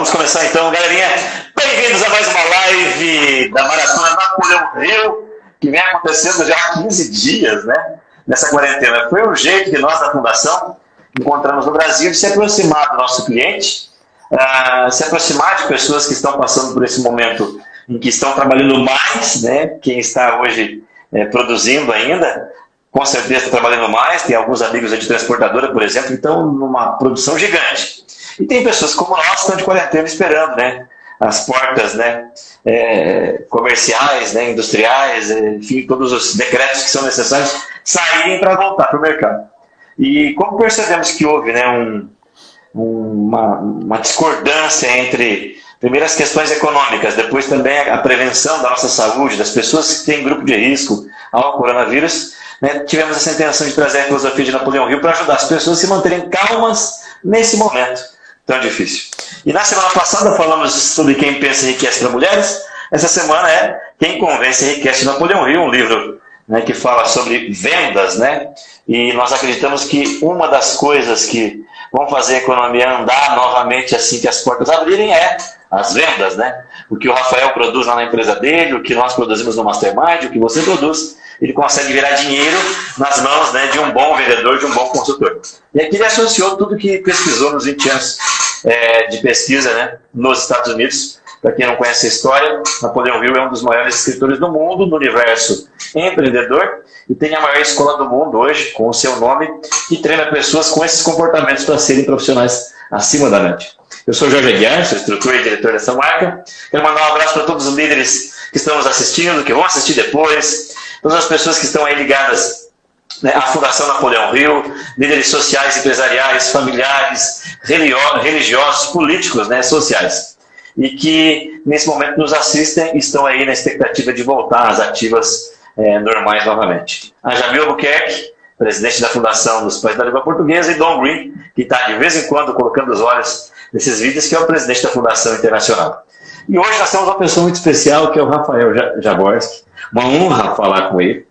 Vamos começar então, galerinha. Bem-vindos a mais uma live da Maratona Napoleão Hill, que vem acontecendo já há 15 dias, né? Nessa quarentena. Foi um jeito que nós da Fundação encontramos no Brasil de se aproximar do nosso cliente, se aproximar de pessoas que estão passando por esse momento em que estão trabalhando mais, né? Quem está hoje produzindo ainda, com certeza está trabalhando mais. Tem alguns amigos de transportadora, por exemplo, que estão numa produção gigante. E tem pessoas como nós que estão de quarentena esperando, né? As portas, né? Comerciais, né? Industriais, enfim, todos os decretos que são necessários saírem para voltar para o mercado. E como percebemos que houve, né, uma discordância entre, primeiro, as questões econômicas, depois também a prevenção da nossa saúde, das pessoas que têm grupo de risco ao coronavírus, né, tivemos essa intenção de trazer a filosofia de Napoleão Hill para ajudar as pessoas a se manterem calmas nesse momento tão difícil. E na semana passada falamos sobre Quem Pensa Enriquece para Mulheres. Essa semana é Quem Convence Enriquece Napoleão Hill, um livro, né, que fala sobre vendas, né? E nós acreditamos que uma das coisas que vão fazer a economia andar novamente assim que as portas abrirem é as vendas, né? O que o Rafael produz lá na empresa dele, o que nós produzimos no Mastermind, o que você produz, ele consegue virar dinheiro nas mãos, né, de um bom vendedor, de um bom consultor. E aqui ele associou tudo que pesquisou nos 20 anos de pesquisa, né, nos Estados Unidos. Para quem não conhece a história, Napoleão Hill é um dos maiores escritores do mundo, no universo empreendedor, e tem a maior escola do mundo hoje, com o seu nome, que treina pessoas com esses comportamentos para serem profissionais acima da média. Eu sou Jorge Aguiar, sou instrutor e diretor dessa marca. Quero mandar um abraço para todos os líderes que estão nos assistindo, que vão assistir depois, todas as pessoas que estão aí ligadas, né, à Fundação Napoleão Hill, líderes sociais, empresariais, familiares, religiosos, políticos, né, sociais. E que nesse momento nos assistem e estão aí na expectativa de voltar às ativas normais novamente. A Jamil Albuquerque, presidente da Fundação dos Pais da Língua Portuguesa, e Don Green, que está de vez em quando colocando os olhos nesses vídeos, que é o presidente da Fundação Internacional. E hoje nós temos uma pessoa muito especial, que é o Rafael Jaworski. Uma honra falar com ele.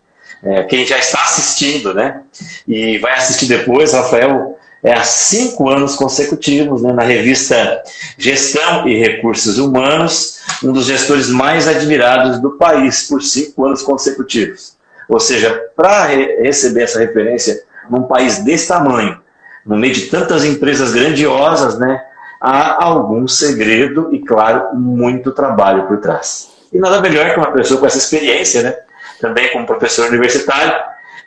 Quem já está assistindo, né, e vai assistir depois, Rafael há 5 anos consecutivos, né, na revista Gestão e Recursos Humanos, um dos gestores mais admirados do país por 5 anos consecutivos. Ou seja, para receber essa referência num país desse tamanho, no meio de tantas empresas grandiosas, né, há algum segredo e, claro, muito trabalho por trás. E nada melhor que uma pessoa com essa experiência, né, também como professor universitário,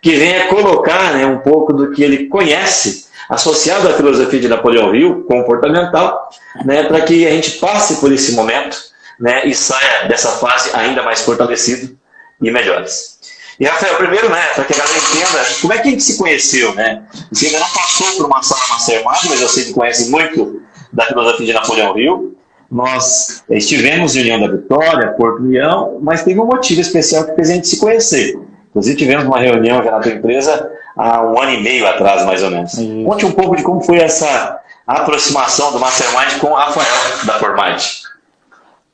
que venha colocar, né, um pouco do que ele conhece, associado à filosofia de Napoleão Hill, comportamental, né, para que a gente passe por esse momento, né, e saia dessa fase ainda mais fortalecido e melhores. E, Rafael, primeiro, né, para que a galera entenda como é que a gente se conheceu, né? Você ainda não passou por uma sala Mastermind, mas eu sei que conhece muito da filosofia de Napoleão Hill. Nós estivemos em União da Vitória, Porto União, mas teve um motivo especial que fez a gente se conhecer. Inclusive, tivemos uma reunião já na tua empresa há 1 ano e meio atrás, mais ou menos. Conte um pouco de como foi essa aproximação do Mastermind com o Rafael da Formite.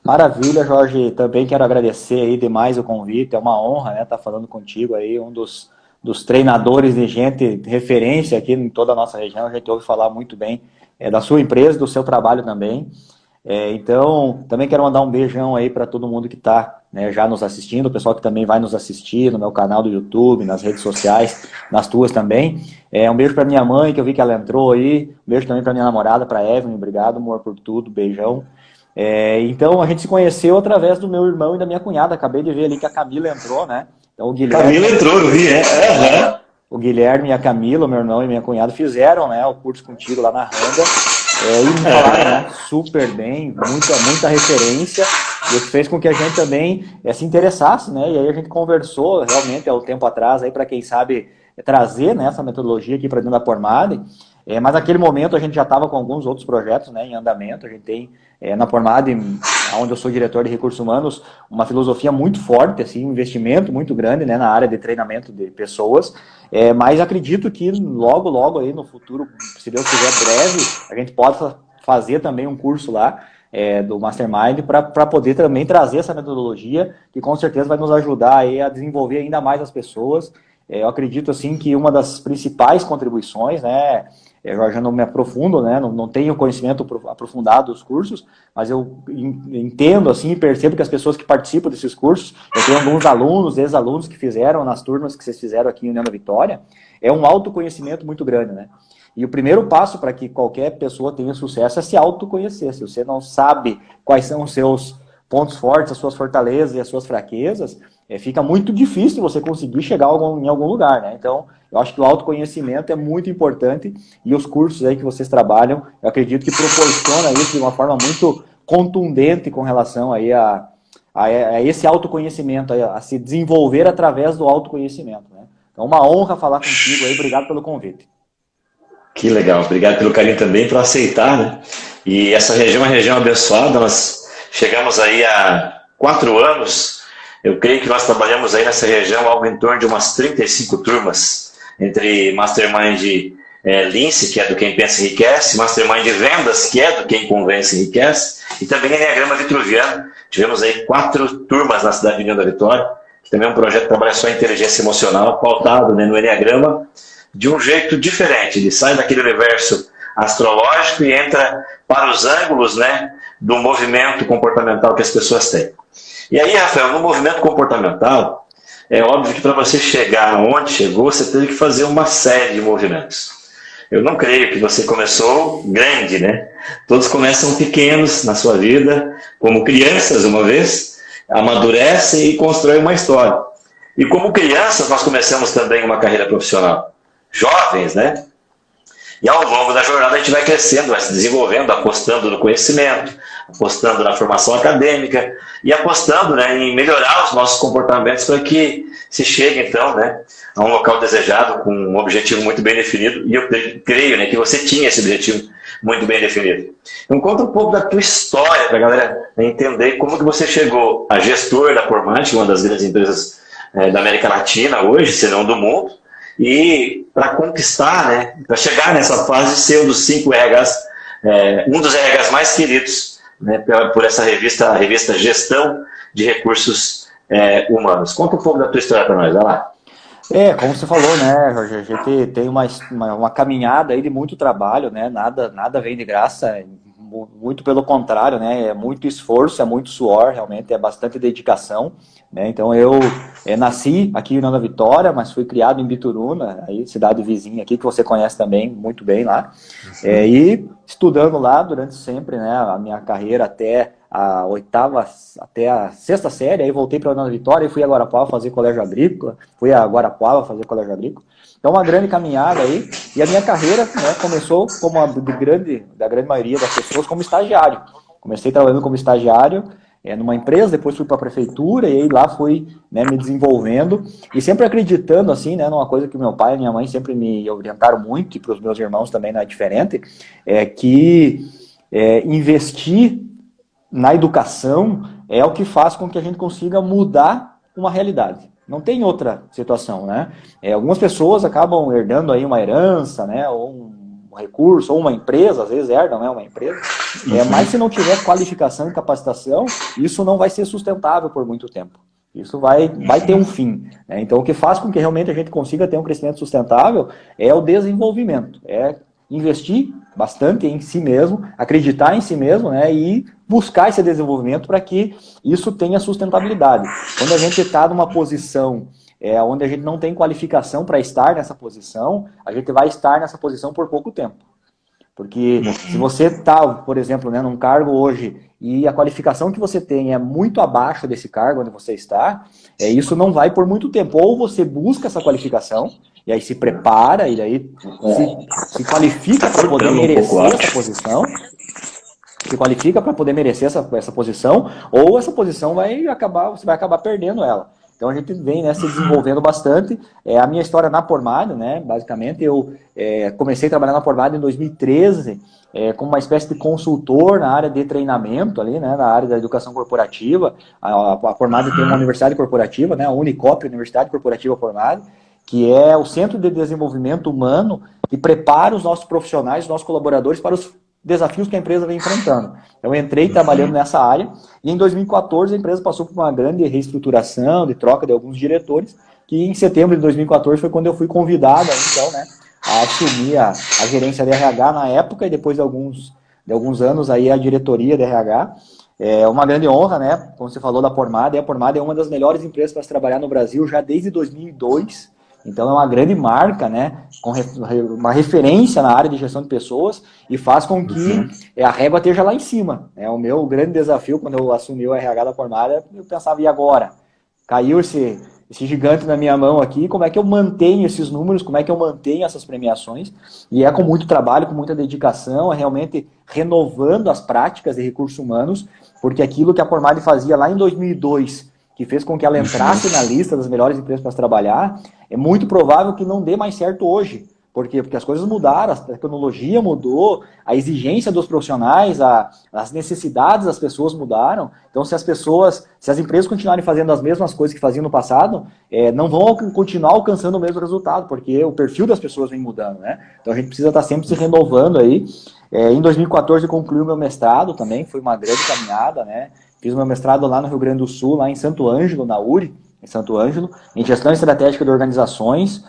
Maravilha, Jorge. Também quero agradecer aí demais o convite. É uma honra, né, estar falando contigo aí, um dos treinadores de gente, referência aqui em toda a nossa região. A gente ouve falar muito bem da sua empresa, do seu trabalho também. Então, também quero mandar um beijão aí para todo mundo que está, né, já nos assistindo, o pessoal que também vai nos assistir no meu canal do YouTube, nas redes sociais, nas tuas também. Um beijo para minha mãe, que eu vi que ela entrou aí. Um beijo também para minha namorada, para Evelyn. Obrigado, amor, por tudo. Beijão. Então, a gente se conheceu através do meu irmão e da minha cunhada. Acabei de ver ali que a Camila entrou, né? Então, o Guilherme... Camila entrou, eu vi, O Guilherme e a Camila, meu irmão e minha cunhada, fizeram, né, o curso contigo lá na Randa. E me falaram, né, super bem, muita referência, e o que fez com que a gente também se interessasse, né, e aí a gente conversou realmente há um tempo atrás, aí para quem sabe trazer, né, essa metodologia aqui para dentro da Formad. Mas naquele momento a gente já estava com alguns outros projetos, né, em andamento. A gente tem na Formad, onde eu sou diretor de recursos humanos, uma filosofia muito forte, assim, um investimento muito grande, né, na área de treinamento de pessoas. Mas acredito que logo aí no futuro, se Deus quiser breve, a gente possa fazer também um curso lá do Mastermind para poder também trazer essa metodologia, que com certeza vai nos ajudar aí a desenvolver ainda mais as pessoas. Eu acredito assim que uma das principais contribuições, né, eu já não me aprofundo, né? Não tenho conhecimento aprofundado dos cursos, mas eu entendo, assim, percebo que as pessoas que participam desses cursos, eu tenho alguns alunos, ex-alunos que fizeram nas turmas que vocês fizeram aqui em União da Vitória, é um autoconhecimento muito grande, né? E o primeiro passo para que qualquer pessoa tenha sucesso é se autoconhecer. Se você não sabe quais são os seus pontos fortes, as suas fortalezas e as suas fraquezas, fica muito difícil você conseguir chegar em algum lugar, né? Então, eu acho que o autoconhecimento é muito importante e os cursos aí que vocês trabalham, eu acredito que proporciona isso de uma forma muito contundente com relação aí a esse autoconhecimento, a se desenvolver através do autoconhecimento, né? Então, uma honra falar contigo aí, obrigado pelo convite. Que legal, obrigado pelo carinho também, por aceitar, né? E essa região é uma região abençoada, nós chegamos aí há 4 anos, eu creio que nós trabalhamos aí nessa região algo em torno de umas 35 turmas, entre Mastermind Lince, que é do Quem Pensa Enriquece, Mastermind de Vendas, que é do Quem Convence Enriquece, e também Enneagrama Vitruviano. Tivemos aí 4 turmas na cidade de União da Vitória, que também é um projeto que trabalha só inteligência emocional, pautado, né, no Enneagrama, de um jeito diferente. Ele sai daquele universo astrológico e entra para os ângulos, né, do movimento comportamental que as pessoas têm. E aí, Rafael, no movimento comportamental, é óbvio que para você chegar onde chegou, você teve que fazer uma série de movimentos. Eu não creio que você começou grande, né? Todos começam pequenos na sua vida, como crianças uma vez, amadurecem e constroem uma história. E como crianças, nós começamos também uma carreira profissional. Jovens, né? E ao longo da jornada a gente vai crescendo, vai se desenvolvendo, apostando no conhecimento, apostando na formação acadêmica e apostando, né, em melhorar os nossos comportamentos para que se chegue então, né, a um local desejado com um objetivo muito bem definido. E eu creio, né, que você tinha esse objetivo muito bem definido. Então conta um pouco da tua história para a galera, né, entender como que você chegou a gestor da Pormate, uma das grandes empresas da América Latina hoje, se não do mundo, e para conquistar, né, para chegar nessa fase de ser um dos 5 RHs, um dos RHs mais queridos, né, por essa revista, a revista Gestão de Recursos Humanos. Conta um pouco da tua história para nós, vai lá. Como você falou, né, Jorge, a gente tem uma caminhada aí de muito trabalho, né, nada vem de graça, muito pelo contrário, né, é muito esforço, é muito suor, realmente, é bastante dedicação, né, então eu nasci aqui em União da Vitória, mas fui criado em Bituruna, aí, cidade vizinha aqui, que você conhece também muito bem lá, e estudando lá durante sempre, né, a minha carreira até a 8ª, até a 6ª série, aí voltei para a União da Vitória e fui a Guarapuava fazer colégio agrícola, então uma grande caminhada aí, e a minha carreira, né, começou como a da grande maioria das pessoas como estagiário. Comecei trabalhando como estagiário numa empresa, depois fui para a prefeitura e aí lá fui, né, me desenvolvendo e sempre acreditando assim, né, numa coisa que meu pai e minha mãe sempre me orientaram muito, e para os meus irmãos também não é diferente, que investir na educação é o que faz com que a gente consiga mudar uma realidade. Não tem outra situação, né? Algumas pessoas acabam herdando aí uma herança, né? Ou um recurso, ou uma empresa, às vezes herdam, né? Uma empresa. Mas se não tiver qualificação e capacitação, isso não vai ser sustentável por muito tempo. Isso vai ter um fim, né? Então, o que faz com que realmente a gente consiga ter um crescimento sustentável é o desenvolvimento, investir bastante em si mesmo, acreditar em si mesmo, né, e buscar esse desenvolvimento para que isso tenha sustentabilidade. Quando a gente está numa posição onde a gente não tem qualificação para estar nessa posição, a gente vai estar nessa posição por pouco tempo. Porque se você está, por exemplo, né, num cargo hoje e a qualificação que você tem é muito abaixo desse cargo onde você está, isso não vai por muito tempo. Ou você busca essa qualificação, e aí se prepara, e aí se qualifica para poder merecer essa posição, se qualifica para poder merecer essa posição, ou essa posição você vai acabar perdendo ela. Então a gente vem, né, se desenvolvendo bastante. A minha história na Pormade, né, basicamente, eu comecei a trabalhar na Pormade em 2013, como uma espécie de consultor na área de treinamento, ali, né, na área da educação corporativa. A Pormade tem uma universidade corporativa, né, a Unicop, Universidade Corporativa Pormade, que é o Centro de Desenvolvimento Humano que prepara os nossos profissionais, os nossos colaboradores para os desafios que a empresa vem enfrentando. Eu entrei trabalhando nessa área e em 2014 a empresa passou por uma grande reestruturação, de troca de alguns diretores, que em setembro de 2014 foi quando eu fui convidado então, né, a assumir a gerência de RH na época e depois de alguns anos aí a diretoria de RH. É uma grande honra, né? Como você falou da Pormada, a Pormada é uma das melhores empresas para se trabalhar no Brasil já desde 2002. Então é uma grande marca, né? Com uma referência na área de gestão de pessoas e faz com que a régua esteja lá em cima. O meu grande desafio quando eu assumi o RH da Pormada, eu pensava, e agora? Caiu esse gigante na minha mão aqui, como é que eu mantenho esses números, como é que eu mantenho essas premiações? E é com muito trabalho, com muita dedicação, é realmente renovando as práticas de recursos humanos, porque aquilo que a Pormada fazia lá em 2002, que fez com que ela entrasse na lista das melhores empresas para se trabalhar, é muito provável que não dê mais certo hoje. Por quê? Porque as coisas mudaram, a tecnologia mudou, a exigência dos profissionais, as necessidades das pessoas mudaram. Então, se as empresas continuarem fazendo as mesmas coisas que faziam no passado, não vão continuar alcançando o mesmo resultado, porque o perfil das pessoas vem mudando, né? Então, a gente precisa estar sempre se renovando aí. Em 2014, eu concluí o meu mestrado também, foi uma grande caminhada, né? Fiz meu mestrado lá no Rio Grande do Sul, lá em Santo Ângelo, na URI, em Santo Ângelo, em gestão estratégica de organizações,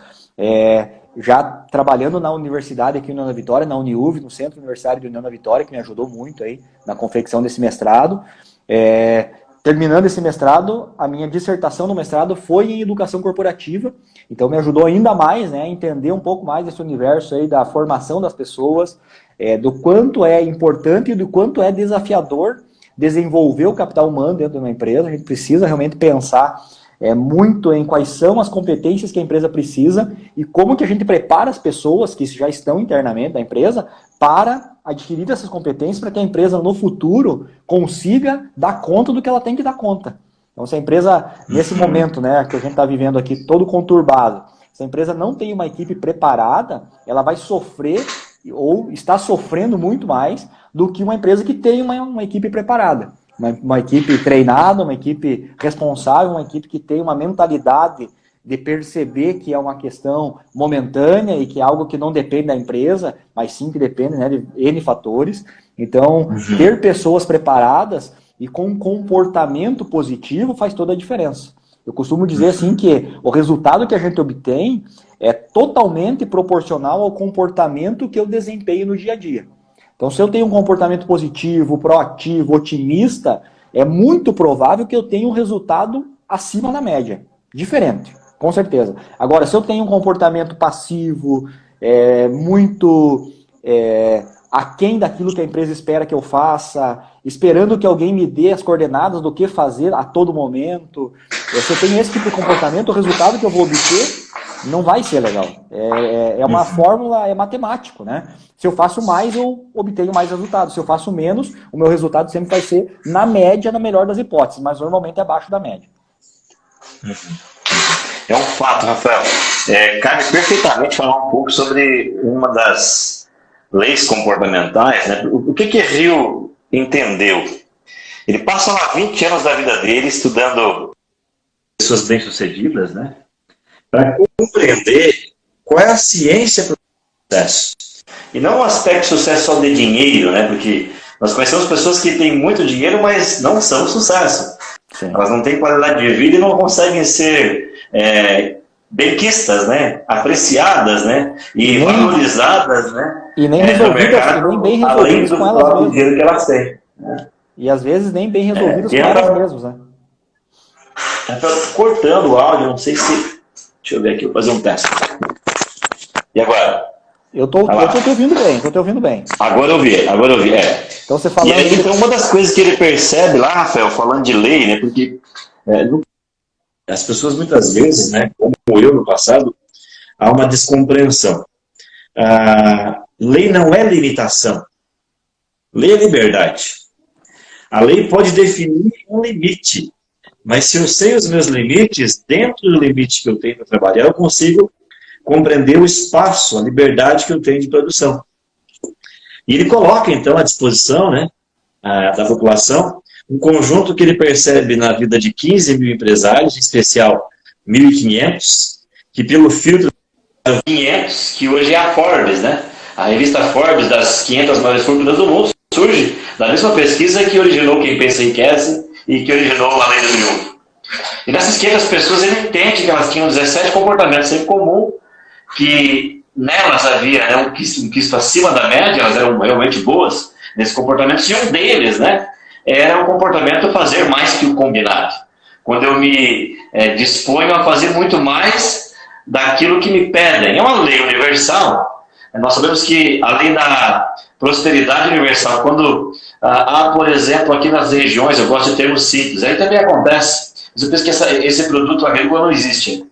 já trabalhando na universidade aqui em União da Vitória, na Uniuv, no Centro Universitário de União da Vitória, que me ajudou muito aí na confecção desse mestrado. Terminando esse mestrado, a minha dissertação no mestrado foi em educação corporativa, então me ajudou ainda mais, né, a entender um pouco mais desse universo aí da formação das pessoas, do quanto é importante e do quanto é desafiador desenvolver o capital humano dentro de uma empresa. A gente precisa realmente pensar muito em quais são as competências que a empresa precisa e como que a gente prepara as pessoas que já estão internamente na empresa para adquirir essas competências para que a empresa no futuro consiga dar conta do que ela tem que dar conta. Então, se a empresa, nesse momento, né, que a gente está vivendo aqui todo conturbado, se a empresa não tem uma equipe preparada, ela vai sofrer ou está sofrendo muito mais do que uma empresa que tem uma equipe preparada. Uma equipe treinada, uma equipe responsável, uma equipe que tem uma mentalidade de perceber que é uma questão momentânea e que é algo que não depende da empresa, mas sim que depende, né, de N fatores. Então, ter pessoas preparadas e com um comportamento positivo faz toda a diferença. Eu costumo dizer assim que o resultado que a gente obtém é totalmente proporcional ao comportamento que eu desempenho no dia a dia. Então, se eu tenho um comportamento positivo, proativo, otimista, é muito provável que eu tenha um resultado acima da média. Diferente, com certeza. Agora, se eu tenho um comportamento passivo, muito aquém daquilo que a empresa espera que eu faça, esperando que alguém me dê as coordenadas do que fazer a todo momento, se eu tenho esse tipo de comportamento, o resultado que eu vou obter não vai ser legal. É uma fórmula, é matemático, né? Se eu faço mais, eu obtenho mais resultados. Se eu faço menos, o meu resultado sempre vai ser, na média, na melhor das hipóteses, mas normalmente é abaixo da média. É um fato, Rafael. Cabe perfeitamente falar um pouco sobre uma das leis comportamentais, né? O que Rio entendeu? Ele passa lá 20 anos da vida dele estudando pessoas bem-sucedidas, né? Para compreender qual é a ciência para o sucesso. E não um aspecto de sucesso só de dinheiro, né? Porque nós conhecemos pessoas que têm muito dinheiro, mas não são sucesso. Sim. Elas não têm qualidade de vida e não conseguem ser benquistas, né? Apreciadas, né? E valorizadas, né? E nem resolvidas, mercado, nem bem resolvidas com elas mesmas. Dinheiro que elas têm, né? E às vezes nem bem resolvidas com elas mesmas, né? Cortando o áudio, não sei se... Deixa eu ver aqui, vou fazer um teste. E agora? Eu tô te ouvindo bem, Agora eu vi. Então você falando... E aí, então, uma das coisas que ele percebe lá, Rafael, falando de lei, né, porque as pessoas muitas vezes, né, como eu no passado, há uma descompreensão. Lei não é limitação. Lei é liberdade. A lei pode definir um limite, mas se eu sei os meus limites, dentro do limite que eu tenho para trabalhar, eu consigo compreender o espaço, a liberdade que eu tenho de produção. E ele coloca, então, à disposição, né, da população um conjunto que ele percebe na vida de 15 mil empresários, em especial 1.500, que pelo filtro 500, que hoje é a Forbes, né? A revista Forbes das 500 maiores fortunas do mundo surge da mesma pesquisa que originou Quem Pensa Enriquece e que originou a Lei do Milhão. E nessas 500 pessoas ele entende que elas tinham 17 comportamentos em comum que nelas havia, né, um quisto acima da média, elas eram realmente boas nesse comportamento, e um deles, né, era o comportamento fazer mais que o combinado. Quando eu me disponho a fazer muito mais daquilo que me pedem. É uma lei universal. Nós sabemos que a lei da prosperidade universal, quando há, por exemplo, aqui nas regiões, eu gosto de termos simples, aí também acontece, mas eu penso que esse produto agrícola não existe.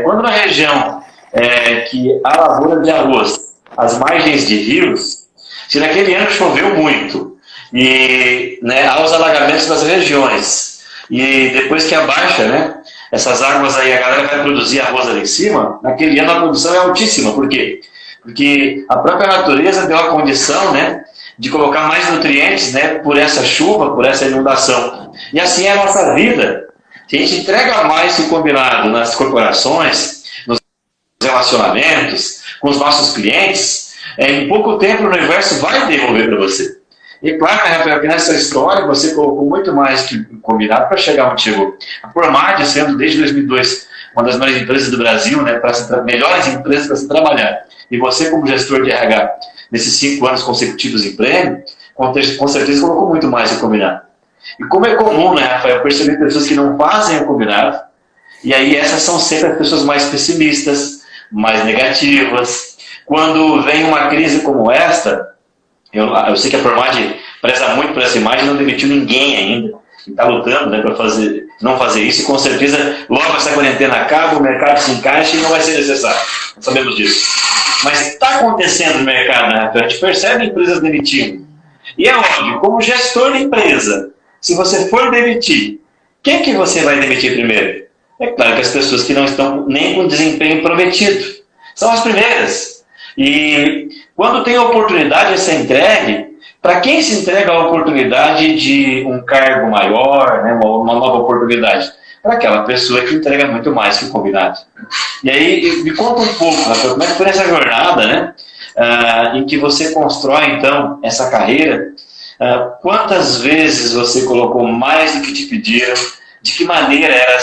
Quando na região que há lavoura de arroz, as margens de rios, se naquele ano choveu muito, e né, há os alagamentos das regiões, e depois que abaixa, né, essas águas aí, a galera vai produzir arroz ali em cima, naquele ano a produção é altíssima. Por quê? Porque a própria natureza deu a condição, né, de colocar mais nutrientes, né, por essa chuva, por essa inundação. E assim é a nossa vida. Se a gente entrega mais que o combinado nas corporações, nos relacionamentos, com os nossos clientes, em pouco tempo o universo vai devolver para você. E claro, Rafael, que nessa história você colocou muito mais que combinado para chegar onde chegou. A Promad, sendo desde 2002 uma das maiores empresas do Brasil, né, melhores empresas para se trabalhar, e você como gestor de RH, nesses 5 anos consecutivos em prêmio, com certeza colocou muito mais que combinado. E como é comum, né, Rafael, perceber pessoas que não fazem o combinado, e aí essas são sempre as pessoas mais pessimistas, mais negativas. Quando vem uma crise como esta, eu sei que a Promad preza muito por essa imagem, não demitiu ninguém ainda, e está lutando, né, para não fazer isso, e com certeza logo essa quarentena acaba, o mercado se encaixa e não vai ser necessário, sabemos disso. Mas está acontecendo no mercado, né, Rafael? A gente percebe empresas demitindo. E é óbvio, como gestor de empresa, se você for demitir, quem que você vai demitir primeiro? É claro que as pessoas que não estão nem com desempenho prometido. São as primeiras. E quando tem a oportunidade de ser entregue, para quem se entrega a oportunidade de um cargo maior, né, uma nova oportunidade? Para aquela pessoa que entrega muito mais que o combinado. E aí, me conta um pouco, Rafael, como é que foi essa jornada, né, em que você constrói, então, essa carreira. Quantas vezes você colocou mais do que te pediram? De que maneira era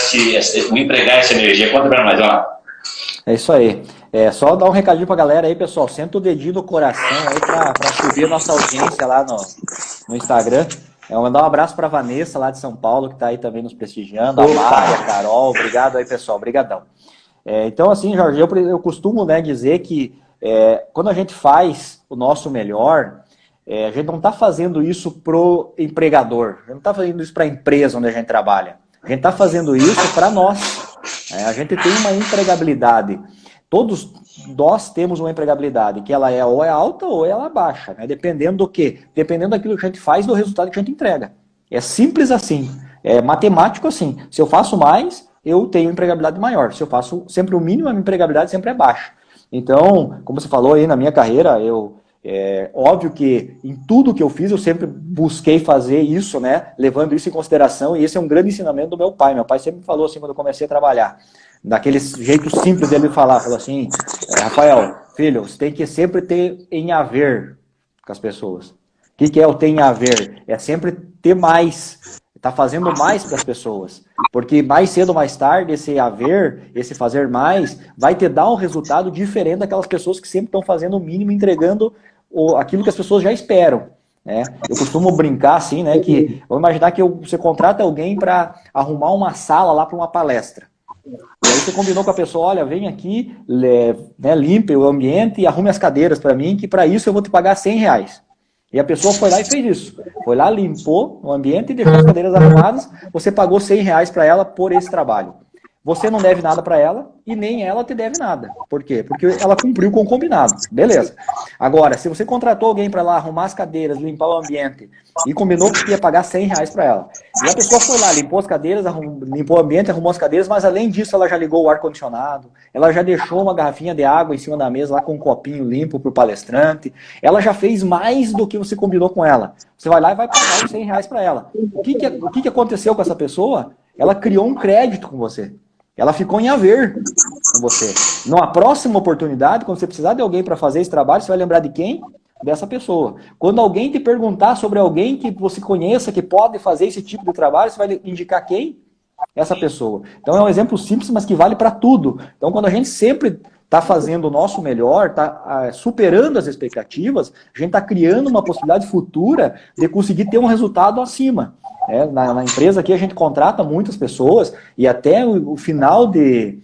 empregar essa energia? Conta para nós, ó. É isso aí. Só dar um recadinho pra galera aí, pessoal. Senta o dedinho no coração aí pra subir a nossa audiência lá no Instagram. Mandar um abraço pra Vanessa, lá de São Paulo, que tá aí também nos prestigiando. A Mari, a Carol. Obrigado aí, pessoal. Obrigadão. Então, assim, Jorge, eu costumo, né, dizer que quando a gente faz o nosso melhor, a gente não está fazendo isso pro empregador. A gente não está fazendo isso para a empresa onde a gente trabalha. A gente está fazendo isso para nós. A gente tem uma empregabilidade. Todos nós temos uma empregabilidade, que ela ou é alta ou ela é baixa, né? Dependendo do quê? Dependendo daquilo que a gente faz, do resultado que a gente entrega. É simples assim. É matemático assim. Se eu faço mais, eu tenho empregabilidade maior. Se eu faço sempre o mínimo, a minha empregabilidade sempre é baixa. Então, como você falou aí na minha carreira, óbvio que em tudo que eu fiz, eu sempre busquei fazer isso, né? Levando isso em consideração, e esse é um grande ensinamento do meu pai. Meu pai sempre me falou assim, quando eu comecei a trabalhar, daquele jeito simples dele falar, falou assim, Rafael, filho, você tem que sempre ter em haver com as pessoas. O que é o ter em haver? É sempre ter mais, tá fazendo mais para as pessoas. Porque mais cedo ou mais tarde, esse haver, esse fazer mais, vai te dar um resultado diferente daquelas pessoas que sempre estão fazendo o mínimo, entregando aquilo que as pessoas já esperam. Né? Eu costumo brincar assim, né, que vamos imaginar que você contrata alguém para arrumar uma sala lá para uma palestra. E aí você combinou com a pessoa, olha, vem aqui, né, limpe o ambiente e arrume as cadeiras para mim, que para isso eu vou te pagar R$100. E a pessoa foi lá e fez isso. Foi lá, limpou o ambiente e deixou as cadeiras arrumadas. Você pagou R$100 para ela por esse trabalho. Você não deve nada para ela e nem ela te deve nada. Por quê? Porque ela cumpriu com o combinado. Beleza. Agora, se você contratou alguém para lá arrumar as cadeiras, limpar o ambiente e combinou que ia pagar R$100 para ela, e a pessoa foi lá, limpou as cadeiras, limpou o ambiente, arrumou as cadeiras, mas além disso ela já ligou o ar-condicionado, ela já deixou uma garrafinha de água em cima da mesa lá com um copinho limpo para o palestrante, ela já fez mais do que você combinou com ela. Você vai lá e vai pagar os R$100 para ela. O que aconteceu com essa pessoa? Ela criou um crédito com você. Ela ficou em haver com você. Numa próxima oportunidade, quando você precisar de alguém para fazer esse trabalho, você vai lembrar de quem? Dessa pessoa. Quando alguém te perguntar sobre alguém que você conheça, que pode fazer esse tipo de trabalho, você vai indicar quem? Essa pessoa. Então é um exemplo simples, mas que vale para tudo. Então quando a gente sempre está fazendo o nosso melhor, está superando as expectativas, a gente está criando uma possibilidade futura de conseguir ter um resultado acima. Na empresa aqui a gente contrata muitas pessoas e até o final de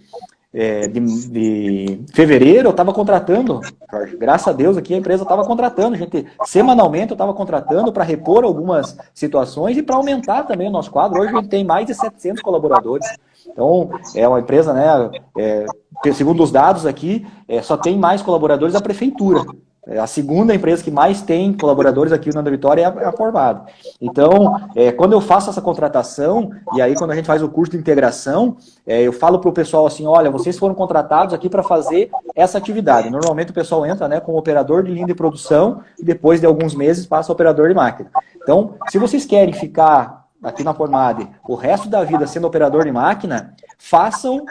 fevereiro eu estava contratando, Jorge, graças a Deus aqui a empresa estava contratando, semanalmente eu estava contratando para repor algumas situações e para aumentar também o nosso quadro. Hoje a gente tem mais de 700 colaboradores, então é uma empresa, né, segundo os dados aqui, só tem mais colaboradores a prefeitura. A segunda empresa que mais tem colaboradores aqui na Vitória é a Formado. Então, quando eu faço essa contratação, e aí quando a gente faz o curso de integração, eu falo para o pessoal assim, olha, vocês foram contratados aqui para fazer essa atividade. Normalmente o pessoal entra, né, como operador de linha de produção e depois de alguns meses passa a operador de máquina. Então, se vocês querem ficar aqui na Formado o resto da vida sendo operador de máquina, façam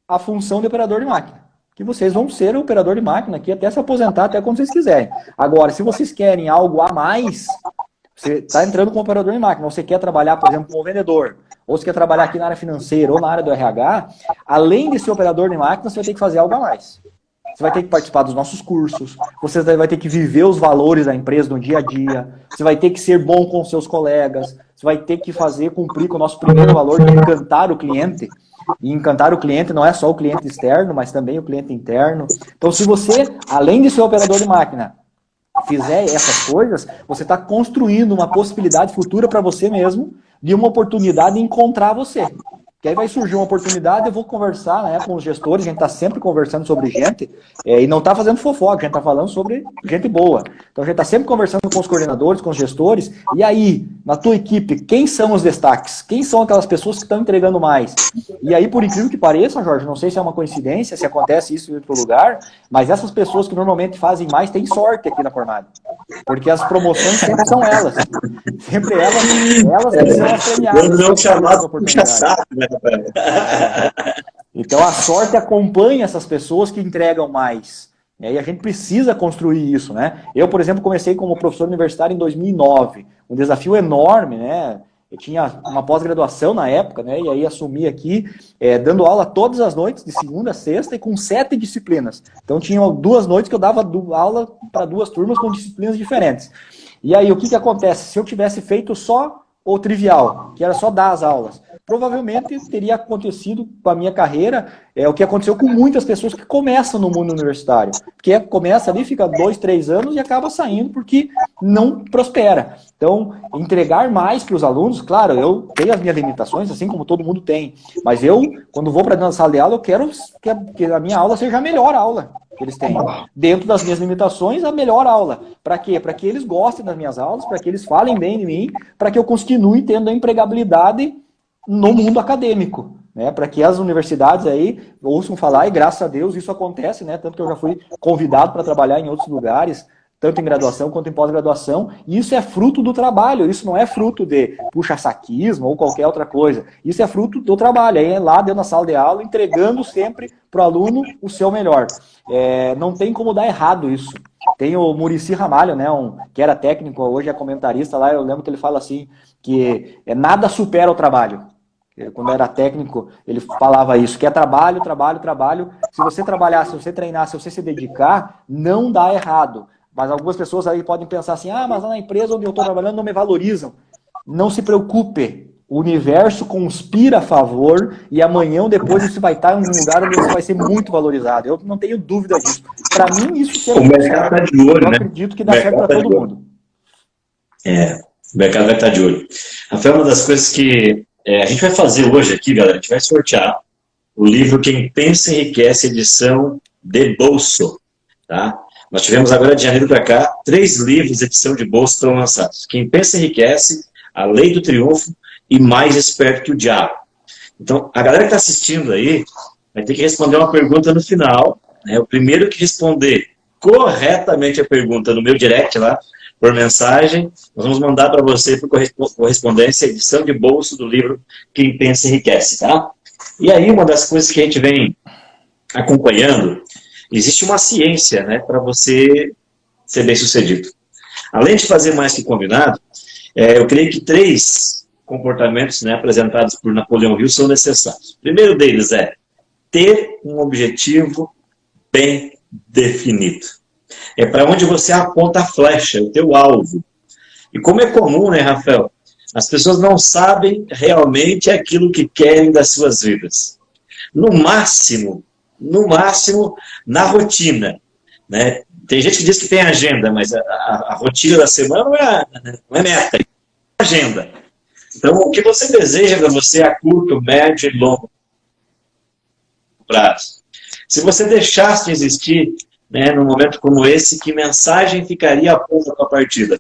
a função de operador de máquina. Que vocês vão ser operador de máquina aqui até se aposentar, até quando vocês quiserem. Agora, se vocês querem algo a mais, você está entrando como operador de máquina, ou você quer trabalhar, por exemplo, como vendedor, ou você quer trabalhar aqui na área financeira ou na área do RH, além de ser operador de máquina, você vai ter que fazer algo a mais. Você vai ter que participar dos nossos cursos, você vai ter que viver os valores da empresa no dia a dia, você vai ter que ser bom com seus colegas, você vai ter que cumprir com o nosso primeiro valor de encantar o cliente. E encantar o cliente não é só o cliente externo, mas também o cliente interno. Então, se você, além de ser operador de máquina, fizer essas coisas, você está construindo uma possibilidade futura para você mesmo de uma oportunidade de encontrar você. Que aí vai surgir uma oportunidade, eu vou conversar, né, com os gestores, a gente está sempre conversando sobre gente, e não está fazendo fofoca, a gente está falando sobre gente boa. Então a gente está sempre conversando com os coordenadores, com os gestores, e aí, na tua equipe, quem são os destaques? Quem são aquelas pessoas que estão entregando mais? E aí, por incrível que pareça, Jorge, não sei se é uma coincidência, se acontece isso em outro lugar, mas essas pessoas que normalmente fazem mais têm sorte aqui na Formado. Porque as promoções sempre são elas. Sempre elas que são as premiadas. Não chamado puxa-saco, né? Então a sorte acompanha essas pessoas que entregam mais. E aí a gente precisa construir isso, né? Eu, por exemplo, comecei como professor universitário em 2009. Um desafio enorme, né? Eu tinha uma pós-graduação na época, né? E aí assumi aqui, dando aula todas as noites, de segunda a sexta, e com 7 disciplinas. Então tinha 2 noites que eu dava aula para 2 turmas com disciplinas diferentes. E aí o que acontece? Se eu tivesse feito só o trivial, que era só dar as aulas, provavelmente teria acontecido com a minha carreira o que aconteceu com muitas pessoas que começam no mundo universitário. Porque começa ali, fica 2, 3 anos e acaba saindo porque não prospera. Então, entregar mais para os alunos, claro, eu tenho as minhas limitações, assim como todo mundo tem. Mas eu, quando vou para dentro da sala de aula, eu quero que a minha aula seja a melhor aula que eles têm. Dentro das minhas limitações, a melhor aula. Para quê? Para que eles gostem das minhas aulas, para que eles falem bem de mim, para que eu continue tendo a empregabilidade no mundo acadêmico, né? Para que as universidades aí ouçam falar, e graças a Deus isso acontece, né? Tanto que eu já fui convidado para trabalhar em outros lugares, tanto em graduação quanto em pós-graduação, e isso é fruto do trabalho, isso não é fruto de puxa-saquismo ou qualquer outra coisa, isso é fruto do trabalho, é lá dentro da sala de aula, entregando sempre para o aluno o seu melhor. Não tem como dar errado isso. Tem o Muricy Ramalho, né, que era técnico, hoje é comentarista lá, eu lembro que ele fala assim, que nada supera o trabalho. Quando era técnico, ele falava isso, que é trabalho, trabalho, trabalho. Se você trabalhar, se você treinar, se você se dedicar, não dá errado. Mas algumas pessoas aí podem pensar assim, mas na empresa onde eu estou trabalhando não me valorizam. Não se preocupe, o universo conspira a favor e amanhã ou depois você vai estar em um lugar onde você vai ser muito valorizado. Eu não tenho dúvida disso. Para mim, isso é o mercado está de olho, eu né? acredito que dá certo para todo mundo. O mercado vai estar de olho. Até uma das coisas que a gente vai fazer hoje aqui, galera, a gente vai sortear o livro Quem Pensa Enriquece, edição de bolso, tá? Nós tivemos agora de janeiro para cá 3 livros, edição de bolso, estão lançados. Quem Pensa Enriquece, A Lei do Triunfo e Mais Esperto que o Diabo. Então, a galera que está assistindo aí vai ter que responder uma pergunta no final, né? O primeiro que responder corretamente a pergunta no meu direct lá, por mensagem, nós vamos mandar para você por correspondência a edição de bolso do livro Quem Pensa Enriquece, tá? E aí, uma das coisas que a gente vem acompanhando, existe uma ciência, né, para você ser bem-sucedido. Além de fazer mais que combinado, eu creio que 3 comportamentos, né, apresentados por Napoleão Hill são necessários. O primeiro deles é ter um objetivo bem definido. É para onde você aponta a flecha, o teu alvo. E como é comum, né, Rafael? As pessoas não sabem realmente aquilo que querem das suas vidas. No máximo, na rotina. Né? Tem gente que diz que tem agenda, mas a rotina da semana não é meta, é agenda. Então, o que você deseja para você a curto, médio e longo prazo? Se você deixasse de existir, né, num momento como esse, que mensagem ficaria a ponta da partida?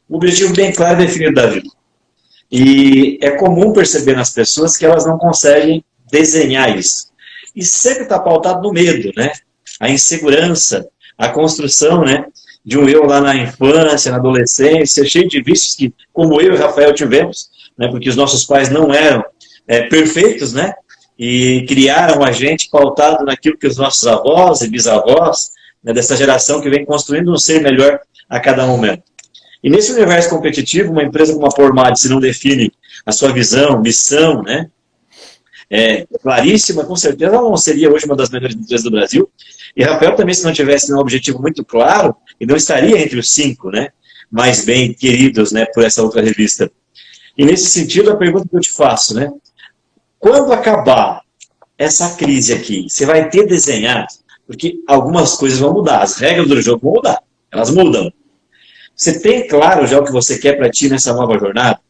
Um objetivo bem claro e definido da vida. E é comum perceber nas pessoas que elas não conseguem desenhar isso. E sempre está pautado no medo, né? A insegurança, a construção, né, de um eu lá na infância, na adolescência, cheio de vícios que, como eu e o Rafael tivemos, né, porque os nossos pais não eram perfeitos, né? E criaram a gente pautado naquilo que os nossos avós e bisavós, né, dessa geração que vem construindo um ser melhor a cada momento. E nesse universo competitivo, uma empresa como a Pormad, se não define a sua visão, missão, né, claríssima, com certeza ela não seria hoje uma das melhores empresas do Brasil. E Rafael também, se não tivesse um objetivo muito claro, ele não estaria entre os 5, né, mais bem queridos, né, por essa outra revista. E nesse sentido, a pergunta que eu te faço, né, quando acabar essa crise aqui, você vai ter desenhado, porque algumas coisas vão mudar, as regras do jogo vão mudar, elas mudam. Você tem claro já o que você quer para ti nessa nova jornada?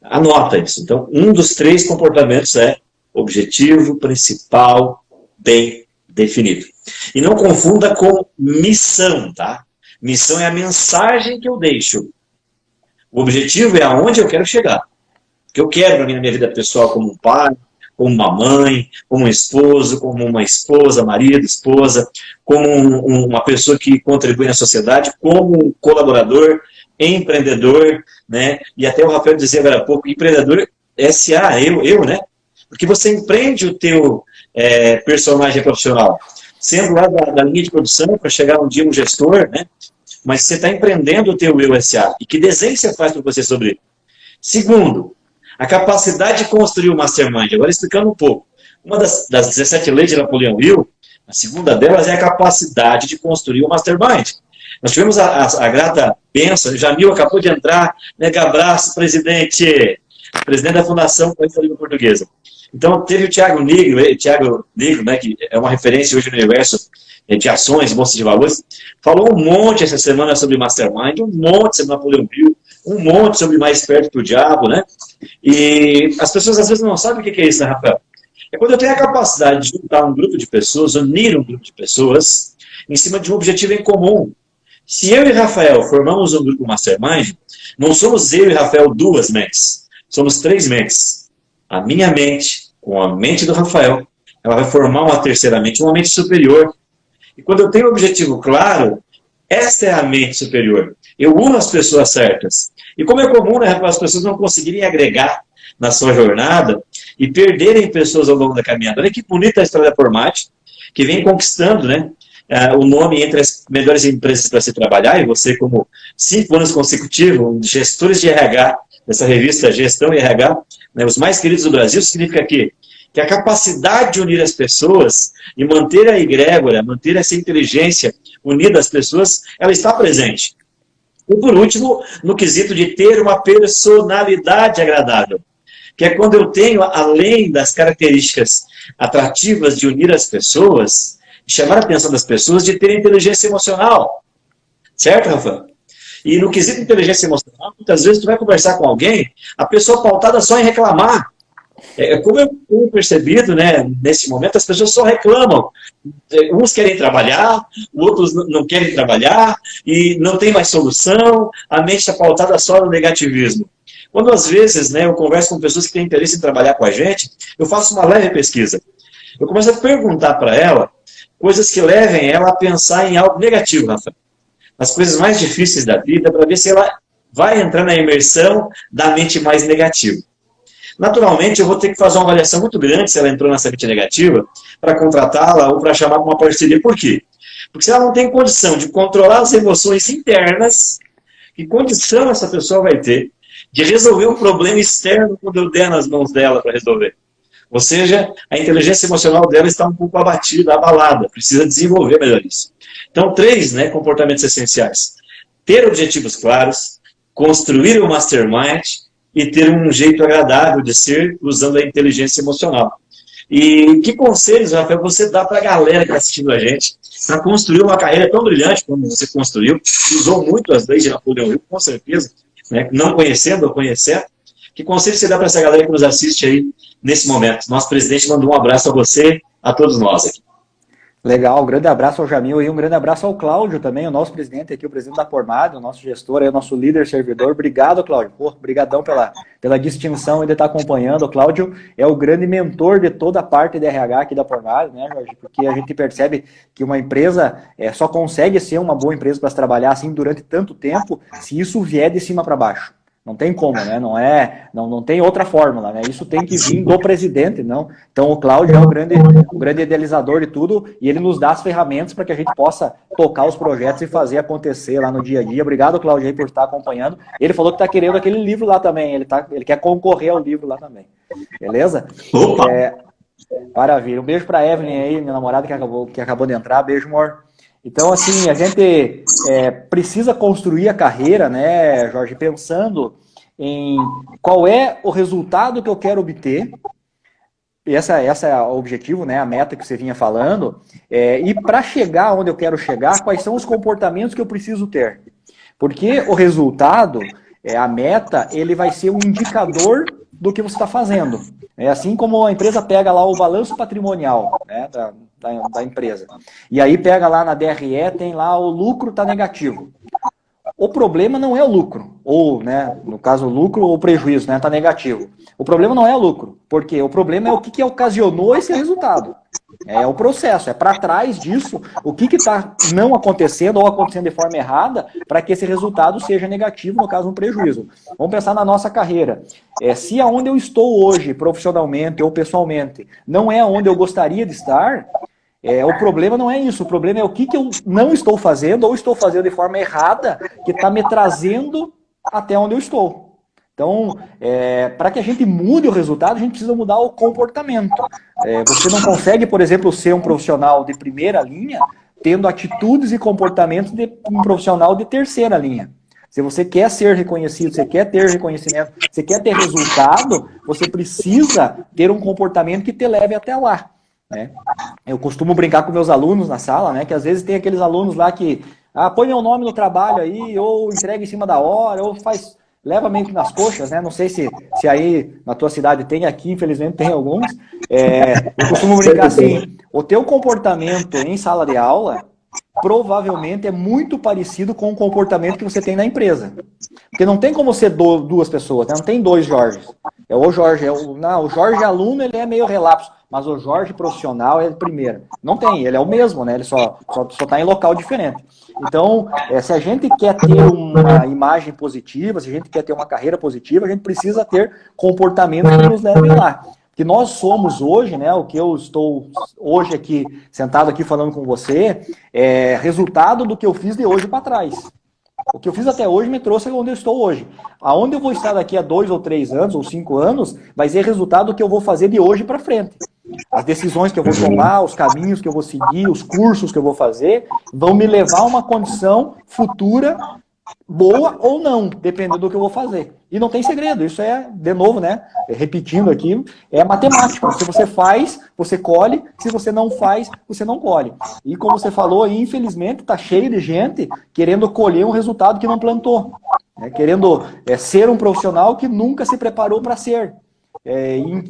Anota isso. Então, um dos 3 comportamentos é objetivo principal bem definido. E não confunda com missão, tá? Missão é a mensagem que eu deixo. O objetivo é aonde eu quero chegar. O que eu quero para mim na minha vida pessoal como um pai, como uma mãe, como um esposo, como uma esposa, marido, esposa, como uma pessoa que contribui na sociedade, como um colaborador, empreendedor, né? E até o Rafael dizia agora há pouco, empreendedor SA, eu, né? Porque você empreende o teu personagem profissional, sendo lá da linha de produção para chegar um dia um gestor, né? Mas você está empreendendo o teu eu SA. E que desenho você faz para você sobre ele? Segundo, a capacidade de construir o mastermind. Agora explicando um pouco. Uma das 17 leis de Napoleão Hill, a segunda delas é a capacidade de construir o mastermind. Nós tivemos a grata bênção, Jamil acabou de entrar, mega abraço, presidente da Fundação País da Língua Portuguesa. Então, teve o Thiago Negro, né, que é uma referência hoje no universo de ações, bolsa de valores, falou um monte essa semana sobre Mastermind, um monte sobre Napoleão Hill, um monte sobre Mais Perto do Diabo, né? E as pessoas às vezes não sabem o que é isso, né, Rafael? É quando eu tenho a capacidade de juntar um grupo de pessoas, unir um grupo de pessoas, em cima de um objetivo em comum. Se eu e Rafael formamos um grupo Mastermind, não somos eu e Rafael 2 mentes, somos 3 mentes. A minha mente, com a mente do Rafael, ela vai formar uma terceira mente, uma mente superior. E quando eu tenho um objetivo claro, esta é a mente superior. Eu uno as pessoas certas. E como é comum, né, as pessoas não conseguirem agregar na sua jornada e perderem pessoas ao longo da caminhada. Olha que bonita a história da Pormad, que vem conquistando, né, o nome entre as melhores empresas para se trabalhar, e você como 5 anos consecutivos, gestores de RH, dessa revista Gestão e RH, né, os mais queridos do Brasil, significa que a capacidade de unir as pessoas e manter a egrégora, manter essa inteligência unida às pessoas, ela está presente. E por último, no quesito de ter uma personalidade agradável, que é quando eu tenho, além das características atrativas de unir as pessoas, de chamar a atenção das pessoas, de ter inteligência emocional. Certo, Rafa? E no quesito de inteligência emocional, muitas vezes tu vai conversar com alguém, a pessoa pautada só em reclamar. Como eu tenho percebido, né, nesse momento, as pessoas só reclamam. Uns querem trabalhar, outros não querem trabalhar, e não tem mais solução, a mente está pautada só no negativismo. Quando às vezes, né, eu converso com pessoas que têm interesse em trabalhar com a gente, eu faço uma leve pesquisa. Eu começo a perguntar para ela coisas que levem ela a pensar em algo negativo, Rafael. As coisas mais difíceis da vida, para ver se ela vai entrar na imersão da mente mais negativa. Naturalmente, eu vou ter que fazer uma avaliação muito grande se ela entrou nessa mente negativa para contratá-la ou para chamar para uma parceria. Por quê? Porque se ela não tem condição de controlar as emoções internas, que condição essa pessoa vai ter de resolver um problema externo quando eu der nas mãos dela para resolver? Ou seja, a inteligência emocional dela está um pouco abatida, abalada, precisa desenvolver melhor isso. Então, 3, né, comportamentos essenciais. Ter objetivos claros, construir o mastermind e ter um jeito agradável de ser usando a inteligência emocional. E que conselhos, Rafael, você dá para a galera que está assistindo a gente para construir uma carreira tão brilhante como você construiu, usou muito as leis de Napoleão Hill, com certeza, né, não conhecendo ou conhecendo. Que conselho você dá para essa galera que nos assiste aí nesse momento? Nosso presidente mandou um abraço a você, a todos nós aqui. Legal, um grande abraço ao Jamil e um grande abraço ao Cláudio também, o nosso presidente aqui, o presidente da Formado, o nosso gestor, aí, o nosso líder, servidor. Obrigado, Cláudio. Obrigadão pela distinção e de estar acompanhando. O Cláudio é o grande mentor de toda a parte de RH aqui da Formado, né, Jorge? Porque a gente percebe que uma empresa só consegue ser uma boa empresa para se trabalhar assim durante tanto tempo se isso vier de cima para baixo. Não tem como, né? Não tem outra fórmula, né? Isso tem que vir do presidente, não. Então o Cláudio é o grande idealizador de tudo e ele nos dá as ferramentas para que a gente possa tocar os projetos e fazer acontecer lá no dia a dia. Obrigado, Cláudio, aí por estar acompanhando. Ele falou que está querendo aquele livro lá também. Ele quer concorrer ao livro lá também. Beleza? Opa! Maravilha. Um beijo para a Evelyn aí, minha namorada que acabou de entrar. Beijo, amor. Então, assim, a gente precisa construir a carreira, né, Jorge, pensando em qual é o resultado que eu quero obter. Essa é o objetivo, né, a meta que você vinha falando. E para chegar onde eu quero chegar, quais são os comportamentos que eu preciso ter? Porque o resultado, a meta, ele vai ser um indicador do que você está fazendo. É assim como a empresa pega lá o balanço patrimonial, né, da empresa. E aí pega lá na DRE, tem lá o lucro está negativo. O problema não é o lucro, ou, né, no caso, o lucro ou prejuízo, né, está negativo. O problema não é o lucro, porque o problema é o que ocasionou esse resultado. É o processo, é para trás disso, o que está não acontecendo ou acontecendo de forma errada para que esse resultado seja negativo, no caso, um prejuízo. Vamos pensar na nossa carreira. Se aonde eu estou hoje, profissionalmente ou pessoalmente, não é onde eu gostaria de estar, o problema não é isso, o problema é o que eu não estou fazendo ou estou fazendo de forma errada que está me trazendo até onde eu estou. Então, para que a gente mude o resultado, a gente precisa mudar o comportamento. Você não consegue, por exemplo, ser um profissional de primeira linha tendo atitudes e comportamentos de um profissional de terceira linha. Se você quer ser reconhecido, você quer ter reconhecimento, você quer ter resultado, você precisa ter um comportamento que te leve até lá. Né? Eu costumo brincar com meus alunos na sala, né, que às vezes tem aqueles alunos lá que põe meu nome no trabalho aí, ou entrega em cima da hora, ou leva meio que nas coxas, né? Não sei se aí na tua cidade tem, aqui infelizmente tem alguns. Eu costumo brincar assim, o teu comportamento em sala de aula provavelmente é muito parecido com o comportamento que você tem na empresa. Porque não tem como ser duas pessoas, né? Não tem dois Jorges. O Jorge, o Jorge aluno ele é meio relapso, mas o Jorge profissional é o primeiro. Não tem, ele é o mesmo, né? Ele só está em local diferente. Então, se a gente quer ter uma imagem positiva, se a gente quer ter uma carreira positiva, a gente precisa ter comportamentos que nos levem lá. Que nós somos hoje, né? O que eu estou hoje aqui, sentado aqui falando com você, é resultado do que eu fiz de hoje para trás. O que eu fiz até hoje me trouxe onde eu estou hoje. Aonde eu vou estar daqui a 2 ou 3 anos, ou 5 anos, vai ser resultado do que eu vou fazer de hoje para frente. As decisões que eu vou tomar, os caminhos que eu vou seguir, os cursos que eu vou fazer, vão me levar a uma condição futura boa ou não, dependendo do que eu vou fazer. E não tem segredo, isso de novo, né, repetindo aqui, é matemática. Se você faz, você colhe, se você não faz, você não colhe. E como você falou, infelizmente, está cheio de gente querendo colher um resultado que não plantou, né, querendo ser um profissional que nunca se preparou para ser.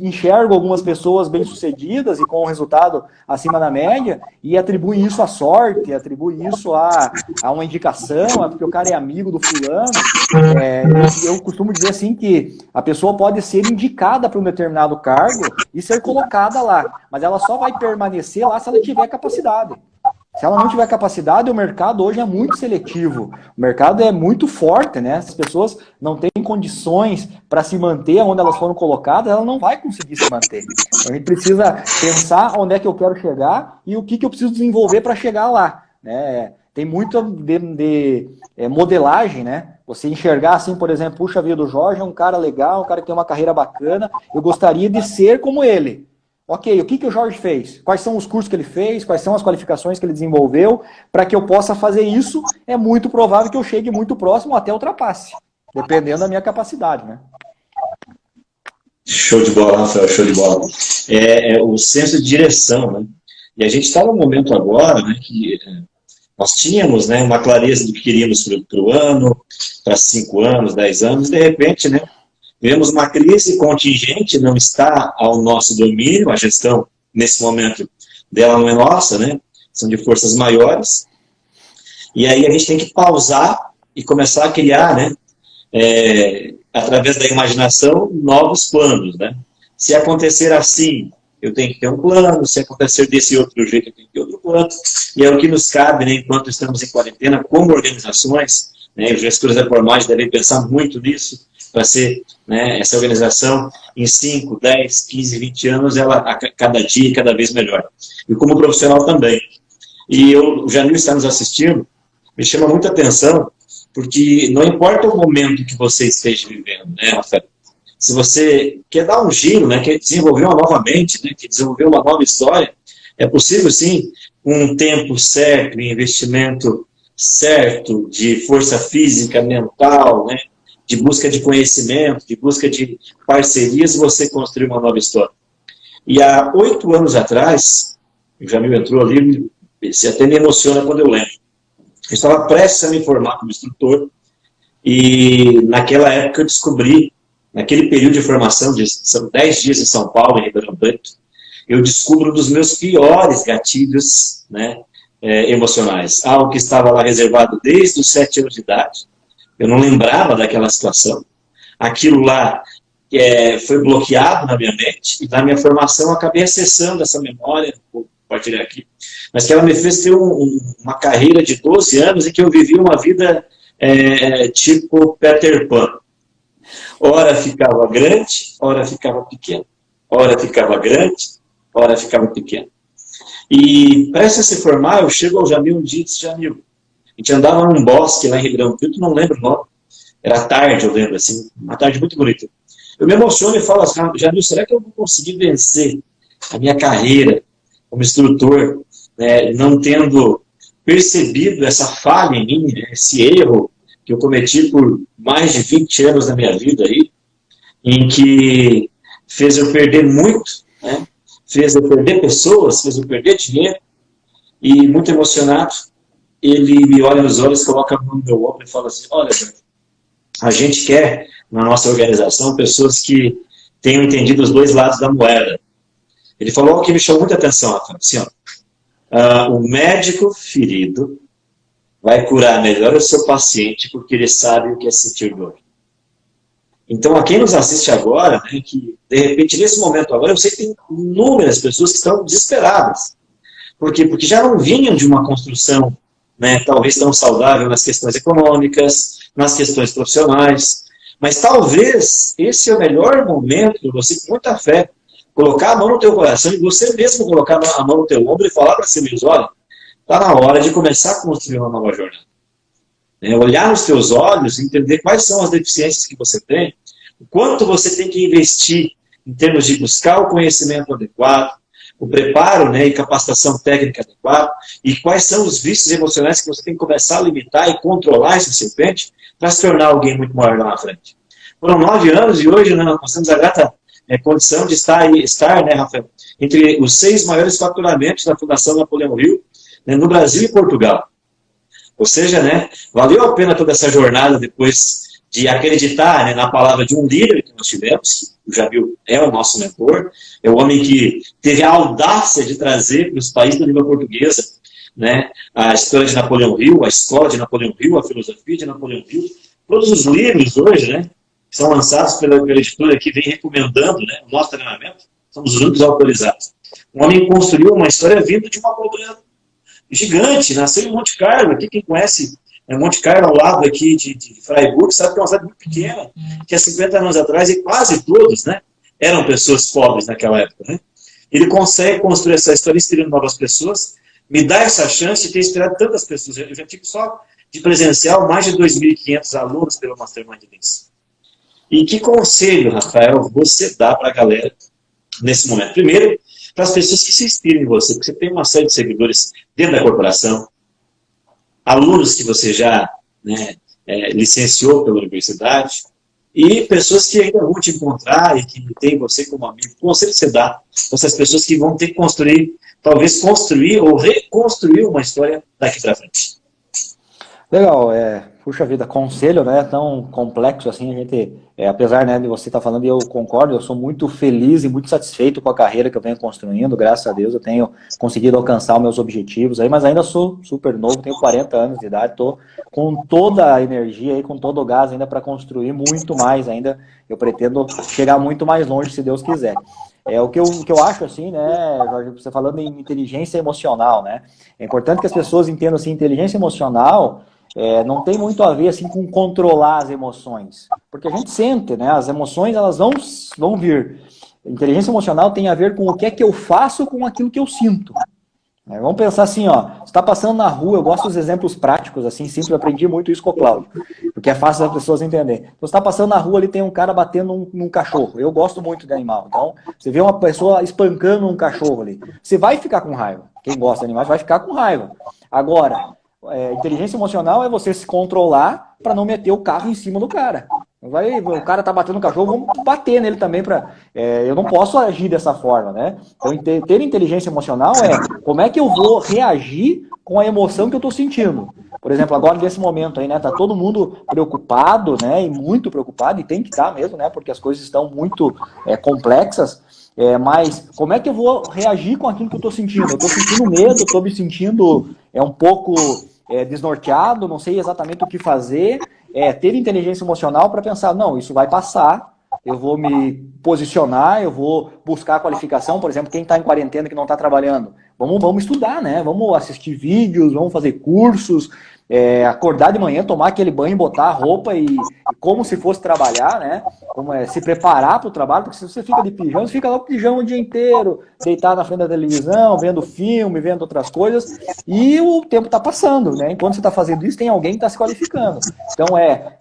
Enxergo algumas pessoas bem-sucedidas e com um resultado acima da média e atribui isso à sorte, atribui isso a uma indicação, porque o cara é amigo do fulano. Eu costumo dizer assim que a pessoa pode ser indicada para um determinado cargo e ser colocada lá, mas ela só vai permanecer lá se ela tiver capacidade. Se ela não tiver capacidade, o mercado hoje é muito seletivo. O mercado é muito forte, né? As pessoas não têm condições para se manter onde elas foram colocadas, ela não vai conseguir se manter. Então, a gente precisa pensar onde é que eu quero chegar e o que eu preciso desenvolver para chegar lá. Né? Tem muito de modelagem, né? Você enxergar assim, por exemplo, puxa vida, o Jorge é um cara legal, um cara que tem uma carreira bacana, eu gostaria de ser como ele. Ok, o que o Jorge fez? Quais são os cursos que ele fez? Quais são as qualificações que ele desenvolveu? Para que eu possa fazer isso, é muito provável que eu chegue muito próximo ou até ultrapasse, dependendo da minha capacidade, né? Show de bola, Rafael, show de bola. É o senso de direção, né? E a gente está num momento agora, né, que nós tínhamos, né, uma clareza do que queríamos para o ano, para 5 anos, 10 anos, de repente, né, tivemos uma crise contingente, não está ao nosso domínio, a gestão, nesse momento, dela não é nossa, né, são de forças maiores, e aí a gente tem que pausar e começar a criar, né, através da imaginação, novos planos, né. Se acontecer assim, eu tenho que ter um plano, se acontecer desse outro jeito, eu tenho que ter outro plano, e é o que nos cabe, né, enquanto estamos em quarentena, como organizações, né, os gestores da Formagem devem pensar muito nisso, para ser, né, essa organização em 5, 10, 15, 20 anos, ela a cada dia, cada vez melhor. E como profissional também. E o Jamil está nos assistindo, me chama muita atenção, porque não importa o momento que você esteja vivendo, né, Rafael? Se você quer dar um giro, né, quer desenvolver uma nova mente, né, quer desenvolver uma nova história, é possível sim, com um tempo certo, investimento certo, de força física, mental, né, de busca de conhecimento, de busca de parcerias, você construir uma nova história. E há 8 anos atrás, o Jamil entrou ali, se até me emociona quando eu lembro. Eu estava prestes a me formar como instrutor, e naquela época eu descobri, naquele período de formação, são 10 dias em São Paulo, em Ribeirão Preto, eu descubro um dos meus piores gatilhos, né, emocionais. Algo que estava lá reservado desde os 7 anos de idade. Eu não lembrava daquela situação. Aquilo lá foi bloqueado na minha mente, e na minha formação eu acabei acessando essa memória, vou compartilhar aqui, mas que ela me fez ter uma carreira de 12 anos em que eu vivi uma vida tipo Peter Pan. Ora ficava grande, ora ficava pequeno. Ora ficava grande, ora ficava pequeno. E prestes a se formar, eu chego ao Jamil um dia e disse: Jamil, a gente andava num bosque lá em Ribeirão Preto, não lembro o nome, era tarde, eu lembro, assim, uma tarde muito bonita. Eu me emociono e falo assim: Jamil, será que eu vou conseguir vencer a minha carreira como instrutor, né, não tendo percebido essa falha em mim, né, esse erro que eu cometi por mais de 20 anos da minha vida aí, em que fez eu perder muito, né, fez eu perder pessoas, fez eu perder dinheiro, e muito emocionado, ele me olha nos olhos, coloca a mão no meu ombro e fala assim: olha, a gente quer, na nossa organização, pessoas que tenham entendido os dois lados da moeda. Ele falou algo que me chamou muita atenção, assim, o médico ferido vai curar melhor o seu paciente porque ele sabe o que é sentir dor. Então, a quem nos assiste agora, né, que de repente, nesse momento agora, eu sei que tem inúmeras pessoas que estão desesperadas. Por quê? Porque já não vinham de uma construção, né, talvez tão saudável nas questões econômicas, nas questões profissionais, mas talvez esse é o melhor momento de você, com muita fé, colocar a mão no teu coração e você mesmo colocar a mão no teu ombro e falar para si mesmo: olha, está na hora de começar a construir uma nova jornada. Olhar nos teus olhos, entender quais são as deficiências que você tem, o quanto você tem que investir em termos de buscar o conhecimento adequado, o preparo, né, e capacitação técnica adequada, e quais são os vícios emocionais que você tem que começar a limitar e controlar esse serpente para se tornar alguém muito maior lá na frente. Foram 9 anos e hoje, né, nós temos a grata condição de estar, né, Rafael, entre os 6 maiores faturamentos da Fundação Napoleão Hill, né, no Brasil e Portugal. Ou seja, né, valeu a pena toda essa jornada depois de acreditar, né, na palavra de um líder que nós tivemos, que o Jamil é o nosso mentor, é o homem que teve a audácia de trazer para os países da língua portuguesa, né, a história de Napoleão Hill, a escola de Napoleão Hill, a filosofia de Napoleão Hill, todos os livros hoje, né, que são lançados pela editora que vem recomendando, né, o nosso treinamento, somos os únicos autorizados. Um homem construiu uma história vindo de uma pobreza gigante, nasceu em Monte Carlo. Aqui quem conhece Monte Carlo, ao lado aqui de Freiburg, sabe que é uma cidade muito pequena, que há 50 anos atrás, e quase todos, né, eram pessoas pobres naquela época. Né? Ele consegue construir essa história inspirando novas pessoas, me dá essa chance de ter inspirado tantas pessoas. Eu já tive só de presencial mais de 2.500 alunos pelo Mastermind Dance. E que conselho, Rafael, você dá para a galera nesse momento? Primeiro, para as pessoas que se inspiram em você, porque você tem uma série de seguidores dentro da corporação, alunos que você já, né, licenciou pela universidade, e pessoas que ainda vão te encontrar e que tem você como amigo. O conselho que você dá para essas pessoas que vão ter que construir, talvez construir ou reconstruir uma história daqui para frente. Legal, puxa vida, conselho, né, tão complexo assim, a gente, apesar, né, de você estar falando, e eu concordo, eu sou muito feliz e muito satisfeito com a carreira que eu venho construindo, graças a Deus eu tenho conseguido alcançar os meus objetivos aí, mas ainda sou super novo, tenho 40 anos de idade, estou com toda a energia e com todo o gás ainda para construir muito mais ainda, eu pretendo chegar muito mais longe, se Deus quiser. O que eu acho, assim, né, Jorge, você falando em inteligência emocional, né, é importante que as pessoas entendam, assim, inteligência emocional não tem muito a ver, assim, com controlar as emoções, porque a gente sente, né, as emoções, elas vão vir. Inteligência emocional tem a ver com o que é que eu faço com aquilo que eu sinto. Vamos pensar assim, ó, você está passando na rua, eu gosto dos exemplos práticos, assim, simples, eu aprendi muito isso com o Cláudio, porque é fácil as pessoas entenderem. Então, você está passando na rua, ali tem um cara batendo num cachorro, eu gosto muito de animal, então, você vê uma pessoa espancando um cachorro ali, você vai ficar com raiva, quem gosta de animais vai ficar com raiva. Agora, inteligência emocional é você se controlar para não meter o carro em cima do cara. O cara tá batendo no cachorro, vamos bater nele também. Eu não posso agir dessa forma, né? Então, ter inteligência emocional como é que eu vou reagir com a emoção que eu tô sentindo. Por exemplo, agora nesse momento aí, né? Tá todo mundo preocupado, né? E muito preocupado, e tem que estar mesmo, né? Porque as coisas estão muito complexas. Mas como é que eu vou reagir com aquilo que eu tô sentindo? Eu tô sentindo medo, eu tô me sentindo um pouco desnorteado, não sei exatamente o que fazer. Ter inteligência emocional para pensar, não, isso vai passar, eu vou me posicionar, eu vou buscar a qualificação, por exemplo, quem está em quarentena, que não está trabalhando, vamos estudar, né? Vamos assistir vídeos, vamos fazer cursos, acordar de manhã, tomar aquele banho, botar a roupa e como se fosse trabalhar, né? Como se preparar para o trabalho, porque se você fica de pijama, você fica lá com pijama o dia inteiro, deitado na frente da televisão, vendo filme, vendo outras coisas, e o tempo está passando, né? Enquanto você está fazendo isso, tem alguém que está se qualificando. Então,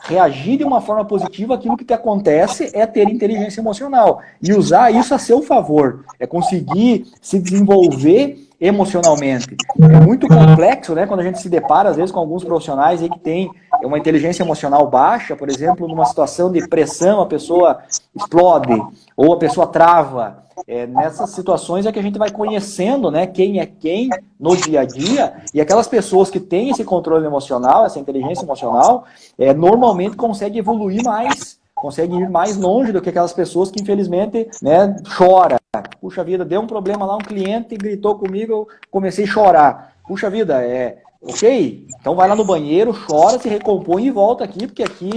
reagir de uma forma positiva àquilo que te acontece é ter inteligência emocional e usar isso a seu favor, conseguir se desenvolver emocionalmente. É muito complexo, né, quando a gente se depara, às vezes, com alguns profissionais aí que têm uma inteligência emocional baixa, por exemplo, numa situação de pressão, a pessoa explode, ou a pessoa trava. Nessas situações é que a gente vai conhecendo, né, quem é quem no dia a dia, e aquelas pessoas que têm esse controle emocional, essa inteligência emocional, normalmente conseguem evoluir mais, conseguem ir mais longe do que aquelas pessoas que, infelizmente, né, choram. Puxa vida, deu um problema lá, um cliente gritou comigo, eu comecei a chorar. Puxa vida, ok, então vai lá no banheiro, chora, se recompõe e volta aqui, porque aqui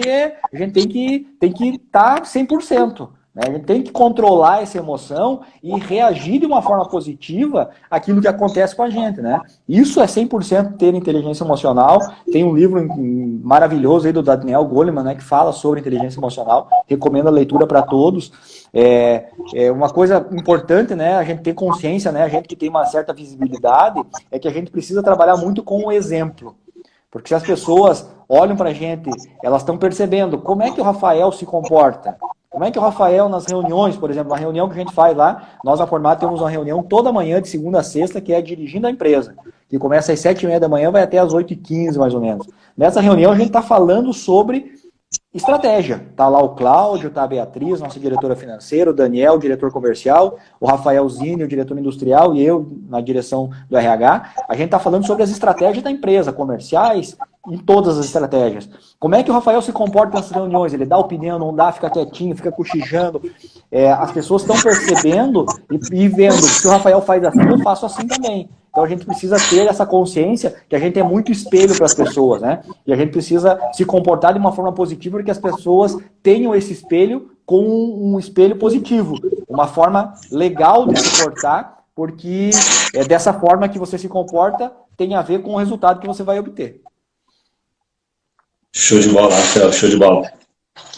a gente tem que estar 100%. Né? A gente tem que controlar essa emoção e reagir de uma forma positiva àquilo que acontece com a gente. Né? Isso é 100% ter inteligência emocional. Tem um livro maravilhoso aí do Daniel Goleman, né, que fala sobre inteligência emocional. Recomendo a leitura para todos. Uma coisa importante, né, a gente ter consciência, né, a gente que tem uma certa visibilidade, é que a gente precisa trabalhar muito com o exemplo. Porque se as pessoas olham para a gente, elas estão percebendo como é que o Rafael se comporta. Como é que o Rafael nas reuniões, por exemplo, na reunião que a gente faz lá, nós na Formato temos uma reunião toda manhã, de segunda a sexta, que é dirigindo a empresa, que começa às 7h30 da manhã, vai até às 8h15, mais ou menos. Nessa reunião a gente está falando sobre estratégia. Está lá o Cláudio, está a Beatriz, nossa diretora financeira, o Daniel, o diretor comercial, o Rafael Zini, o diretor industrial, e eu na direção do RH. A gente está falando sobre as estratégias da empresa, comerciais, em todas as estratégias. Como é que o Rafael se comporta nessas reuniões? Ele dá opinião, não dá, fica quietinho, fica cochichando. As pessoas estão percebendo e vendo, se o Rafael faz assim, eu faço assim também. Então a gente precisa ter essa consciência que a gente é muito espelho para as pessoas, né? E a gente precisa se comportar de uma forma positiva para que as pessoas tenham esse espelho com um espelho positivo. Uma forma legal de se portar, porque dessa forma que você se comporta tem a ver com o resultado que você vai obter. Show de bola, Rafael, show de bola.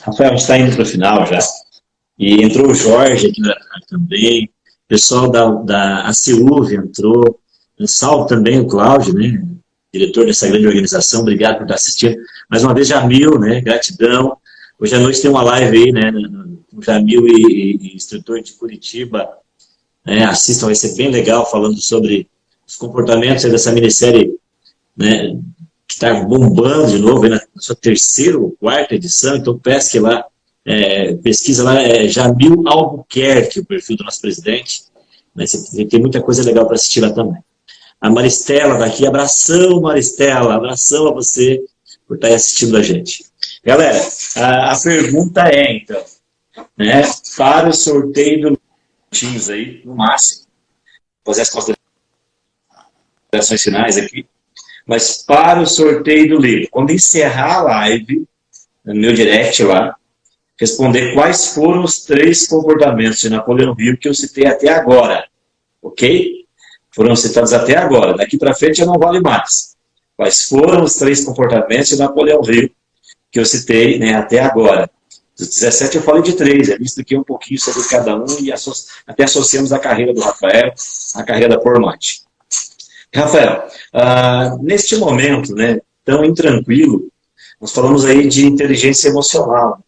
Rafael, a gente está indo para o final já. E entrou o Jorge aqui também, o pessoal da ACUV entrou. Salve também o Cláudio, né? Diretor dessa grande organização, obrigado por estar assistindo. Mais uma vez, Jamil, né? Gratidão. Hoje à noite tem uma live aí, né? O Jamil e instrutor de Curitiba, né? Assistam, vai ser bem legal, falando sobre os comportamentos aí dessa minissérie, né, que está bombando de novo aí na sua terceira ou quarta edição. Então pesque lá, pesquisa lá, Jamil Albuquerque, o perfil do nosso presidente, né? Você tem muita coisa legal para assistir lá também. A Maristela daqui, abração, Maristela, abração a você por estar aí assistindo a gente. Galera, a pergunta é, então, né, para o sorteio do Teams aí, no máximo, fazer as considerações finais aqui, mas para o sorteio do livro, quando encerrar a live, no meu direct lá, responder quais foram os 3 comportamentos de Napoleão Hill que eu citei até agora, ok? Foram citados até agora, daqui para frente já não vale mais. Quais foram os 3 comportamentos de Napoleão Hill que eu citei, né, até agora? Dos 17 eu falei de 3, eu expliquei um pouquinho sobre cada um e até associamos a carreira do Rafael à carreira da Formate. Rafael, neste momento, né, tão intranquilo, nós falamos aí de inteligência emocional.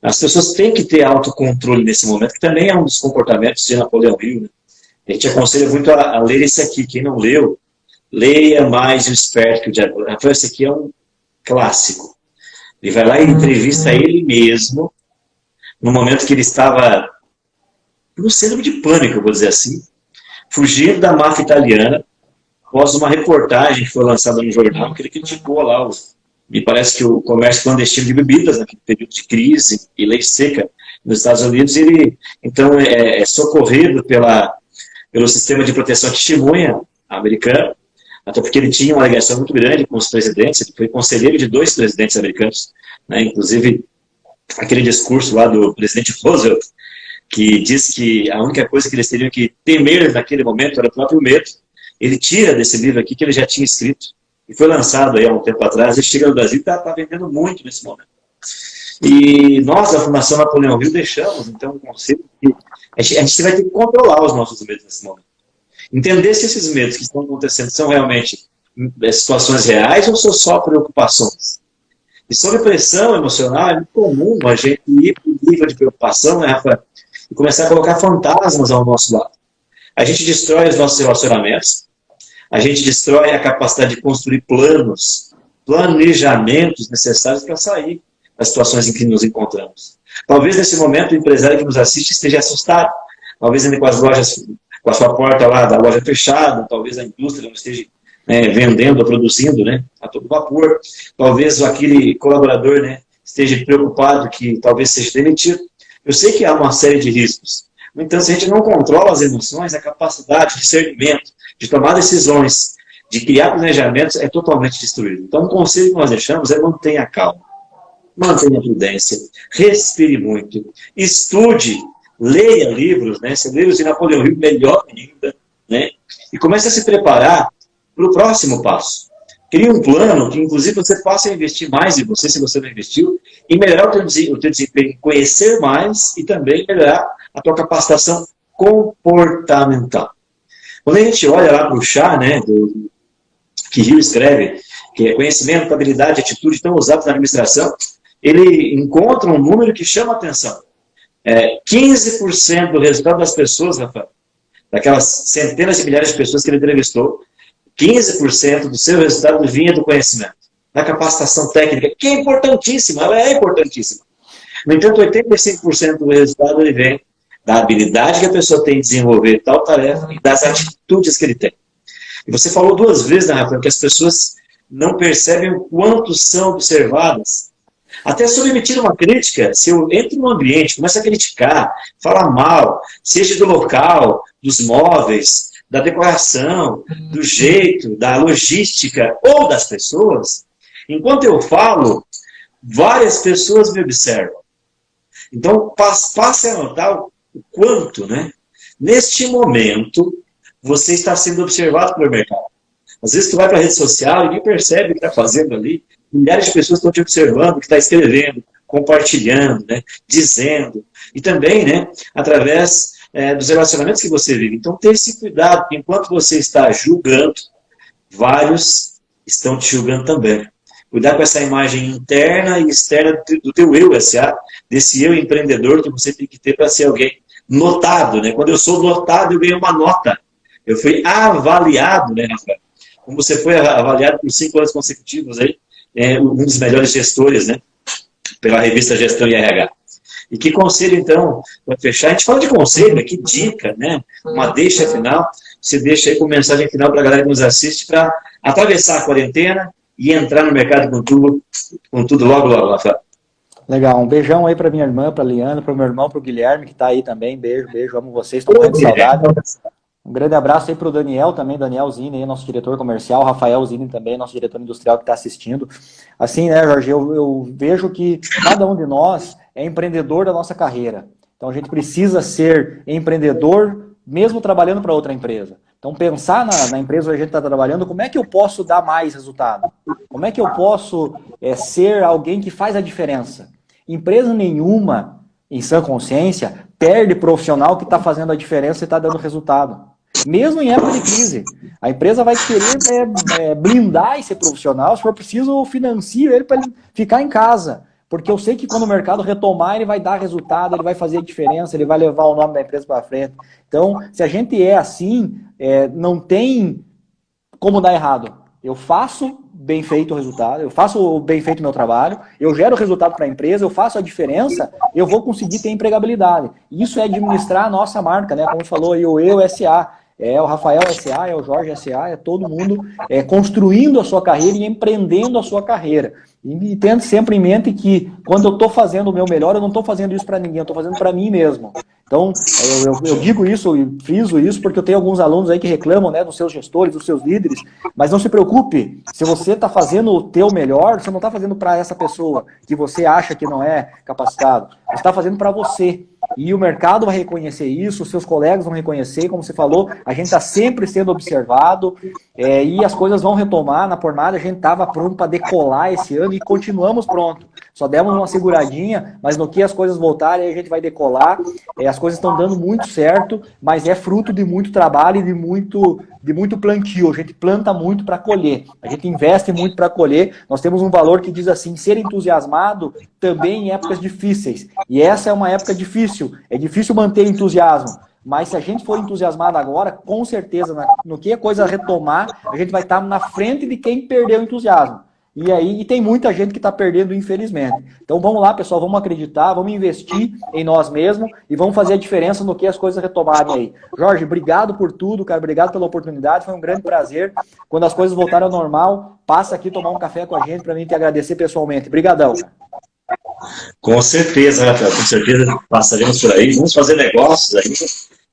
As pessoas têm que ter autocontrole nesse momento, que também é um dos comportamentos de Napoleão Hill, né? A gente aconselha muito a ler esse aqui. Quem não leu, leia Mais o Esperto que o Diabo. Rafael, esse aqui é um clássico. Ele vai lá e entrevista ele mesmo, no momento que ele estava no síndrome de pânico, eu vou dizer assim, fugindo da máfia italiana, após uma reportagem que foi lançada no jornal, que ele criticou lá, me parece que o comércio clandestino de bebidas, naquele período de crise e lei seca nos Estados Unidos. Ele, então, é socorrido pelo sistema de proteção à testemunha americano, até porque ele tinha uma ligação muito grande com os presidentes. Ele foi conselheiro de 2 presidentes americanos, né? Inclusive aquele discurso lá do presidente Roosevelt, que diz que a única coisa que eles teriam que temer naquele momento era o próprio medo. Ele tira desse livro aqui que ele já tinha escrito, e foi lançado aí há um tempo atrás, ele chega no Brasil e está vendendo muito nesse momento. E nós, a Fundação Napoleão Hill, deixamos, então, um conceito que a gente vai ter que controlar os nossos medos nesse momento. Entender se esses medos que estão acontecendo são realmente situações reais ou são só preocupações. E sobre pressão emocional, é muito comum a gente ir para o nível de preocupação, né, Rafa, e começar a colocar fantasmas ao nosso lado. A gente destrói os nossos relacionamentos, a gente destrói a capacidade de construir planejamentos necessários para sair das situações em que nos encontramos. Talvez nesse momento o empresário que nos assiste esteja assustado, talvez ainda com as lojas, com a sua porta lá da loja fechada, talvez a indústria não esteja vendendo ou produzindo, né, a todo vapor, talvez aquele colaborador, né, esteja preocupado que talvez seja demitido. Eu sei que há uma série de riscos. No entanto, se a gente não controla as emoções, a capacidade de discernimento, de tomar decisões, de criar planejamentos, é totalmente destruído. Então, o conselho que nós deixamos é mantenha a calma, mantenha a prudência, respire muito, estude, leia livros, né? Se ler os de Napoleão Hill, melhor ainda, né? E comece a se preparar para o próximo passo. Crie um plano que, inclusive, você possa investir mais em você, se você não investiu, e melhorar o teu desempenho, conhecer mais e também melhorar a tua capacitação comportamental. Quando a gente olha lá para o chá, né, que Hill escreve, que é conhecimento, habilidade, atitude tão usados na administração, ele encontra um número que chama a atenção. 15% do resultado das pessoas, Rafael, daquelas centenas de milhares de pessoas que ele entrevistou, 15% do seu resultado vinha do conhecimento, da capacitação técnica, que é importantíssima, ela é importantíssima. No entanto, 85% do resultado ele vem da habilidade que a pessoa tem de desenvolver tal tarefa e das atitudes que ele tem. E você falou 2 vezes, né, Rafael, que as pessoas não percebem o quanto são observadas. Até submeter uma crítica, se eu entro num ambiente, começo a criticar, falar mal, seja do local, dos móveis, da decoração, do jeito, da logística ou das pessoas, enquanto eu falo, várias pessoas me observam. Então, passe a notar o quanto, né, neste momento, você está sendo observado pelo mercado. Às vezes tu vai para a rede social e ninguém percebe o que está fazendo ali. Milhares de pessoas estão te observando, que está escrevendo, compartilhando, né, dizendo. E também, né, através dos relacionamentos que você vive. Então, tenha esse cuidado, porque enquanto você está julgando, vários estão te julgando também. Cuidar com essa imagem interna e externa do teu eu, desse eu empreendedor que você tem que ter para ser alguém notado, né? Quando eu sou notado, eu ganho uma nota. Eu fui avaliado, né, Rafael? Como você foi avaliado por 5 anos consecutivos aí, um dos melhores gestores, né? Pela revista Gestão e RH. E que conselho, então, para fechar? A gente fala de conselho, que dica, né? Uma deixa final. Você deixa aí com mensagem final para a galera que nos assiste para atravessar a quarentena e entrar no mercado com tudo logo, logo, Rafael. Legal, um beijão aí para minha irmã, para a Liana, para o meu irmão, para o Guilherme, que está aí também. Beijo, beijo, amo vocês, estou morrendo de saudade. Um grande abraço aí para o Daniel também, Daniel Zini, nosso diretor comercial, Rafael Zini também, nosso diretor industrial que está assistindo. Assim, né, Jorge, eu vejo que cada um de nós é empreendedor da nossa carreira. Então a gente precisa ser empreendedor mesmo trabalhando para outra empresa. Então pensar na empresa onde a gente está trabalhando, como é que eu posso dar mais resultado? Como é que eu posso ser alguém que faz a diferença? Empresa nenhuma, em sã consciência, perde profissional que está fazendo a diferença e está dando resultado. Mesmo em época de crise. A empresa vai querer blindar esse profissional, se for preciso, eu financio ele para ele ficar em casa. Porque eu sei que quando o mercado retomar, ele vai dar resultado, ele vai fazer a diferença, ele vai levar o nome da empresa para frente. Então, se a gente é assim, não tem como dar errado. Eu faço bem feito o resultado, eu faço bem feito o meu trabalho, eu gero resultado para a empresa, eu faço a diferença, eu vou conseguir ter empregabilidade. Isso é administrar a nossa marca, né? Como falou aí, o Eu SA. O Rafael SA, é o Jorge SA, é todo mundo construindo a sua carreira e empreendendo a sua carreira. E tendo sempre em mente que quando eu estou fazendo o meu melhor, eu não estou fazendo isso para ninguém, eu estou fazendo para mim mesmo. Então, eu digo isso e friso isso porque eu tenho alguns alunos aí que reclamam, né, dos seus gestores, dos seus líderes, mas não se preocupe, se você está fazendo o teu melhor, você não está fazendo para essa pessoa que você acha que não é capacitado, você está fazendo para você. E o mercado vai reconhecer isso, os seus colegas vão reconhecer, como você falou, a gente está sempre sendo observado e as coisas vão retomar. Na Pornada a gente estava pronto para decolar esse ano e continuamos pronto. Só demos uma seguradinha, mas no que as coisas voltarem a gente vai decolar. As coisas estão dando muito certo, mas é fruto de muito trabalho e de muito plantio. A gente planta muito para colher, a gente investe muito para colher. Nós temos um valor que diz assim, ser entusiasmado também em épocas difíceis. E essa é uma época difícil, é difícil manter entusiasmo. Mas se a gente for entusiasmado agora, com certeza, no que a coisa retomar, a gente vai estar na frente de quem perdeu o entusiasmo. E tem muita gente que está perdendo, infelizmente. Então vamos lá, pessoal, vamos acreditar, vamos investir em nós mesmos e vamos fazer a diferença no que as coisas retomarem aí. Jorge, obrigado por tudo, cara, obrigado pela oportunidade, foi um grande prazer. Quando as coisas voltarem ao normal, passa aqui tomar um café com a gente para mim te agradecer pessoalmente. Obrigadão. Com certeza, Rafael, com certeza passaremos por aí, vamos fazer negócios aí,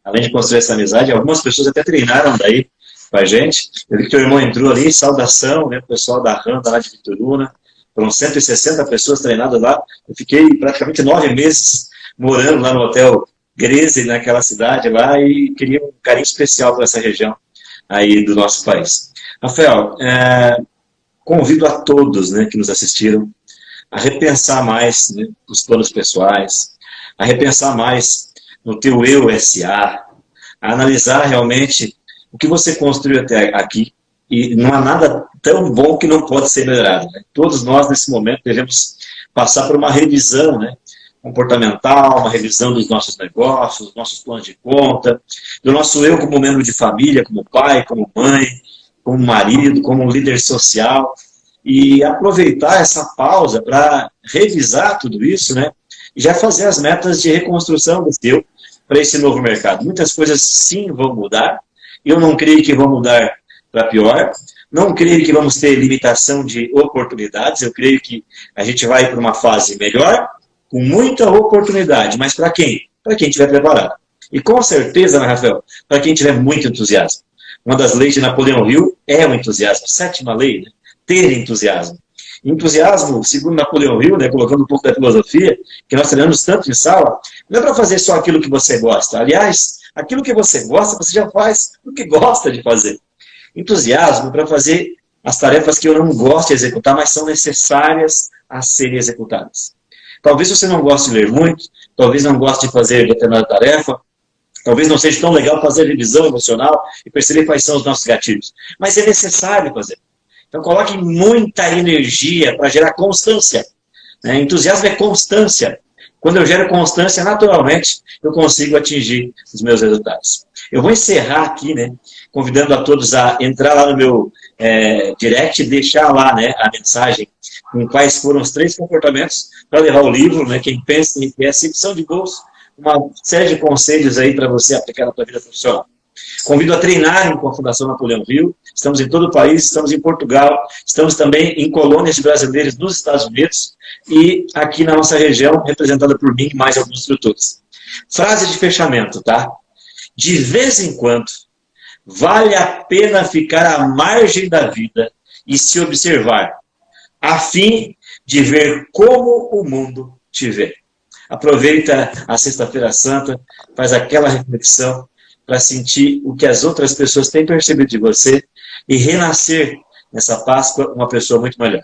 além de construir essa amizade. Algumas pessoas até treinaram daí com a gente. Eu vi que teu irmão entrou ali, saudação, né, o pessoal da Randa lá de Vitoruna, foram 160 pessoas treinadas lá. Eu fiquei praticamente 9 meses morando lá no Hotel Greze, naquela cidade lá, e queria um carinho especial para essa região aí do nosso país. Rafael, convido a todos, né, que nos assistiram a repensar mais, né, os planos pessoais, a repensar mais no teu Eu SA, a analisar realmente o que você construiu até aqui, e não há nada tão bom que não pode ser melhorado, né? Todos nós, nesse momento, devemos passar por uma revisão, né, comportamental, uma revisão dos nossos negócios, dos nossos planos de conta, do nosso eu como membro de família, como pai, como mãe, como marido, como líder social, e aproveitar essa pausa para revisar tudo isso, né, e já fazer as metas de reconstrução do teu para esse novo mercado. Muitas coisas, sim, vão mudar. Eu não creio que vão mudar para pior. Não creio que vamos ter limitação de oportunidades. Eu creio que a gente vai para uma fase melhor, com muita oportunidade. Mas para quem? Para quem estiver preparado. E com certeza, né, Rafael, para quem tiver muito entusiasmo. Uma das leis de Napoleão Hill é o entusiasmo. 7ª lei, né? Ter entusiasmo. Entusiasmo, segundo Napoleão Hill, né, colocando um pouco da filosofia, que nós treinamos tanto em sala, não é para fazer só aquilo que você gosta. Aliás, aquilo que você gosta, você já faz o que gosta de fazer. Entusiasmo para fazer as tarefas que eu não gosto de executar, mas são necessárias a serem executadas. Talvez você não goste de ler muito, talvez não goste de fazer determinada tarefa, talvez não seja tão legal fazer revisão emocional e perceber quais são os nossos gatilhos, mas é necessário fazer. Então coloque muita energia para gerar constância. Entusiasmo é constância. Quando eu gero constância, naturalmente, eu consigo atingir os meus resultados. Eu vou encerrar aqui, né, convidando a todos a entrar lá no meu direct e deixar lá, né, a mensagem com quais foram os 3 comportamentos para levar o livro, né, Quem Pensa Enriquece, edição de bolso, uma série de conselhos aí para você aplicar na sua vida profissional. Convido a treinarem com a Fundação Napoleão Hill. Estamos em todo o país, estamos em Portugal, estamos também em colônias de brasileiros nos Estados Unidos e aqui na nossa região, representada por mim e mais alguns instrutores. Frase de fechamento, tá? De vez em quando, vale a pena ficar à margem da vida e se observar, a fim de ver como o mundo te vê. Aproveita a Sexta-feira Santa, faz aquela reflexão para sentir o que as outras pessoas têm percebido de você e renascer nessa Páscoa uma pessoa muito melhor.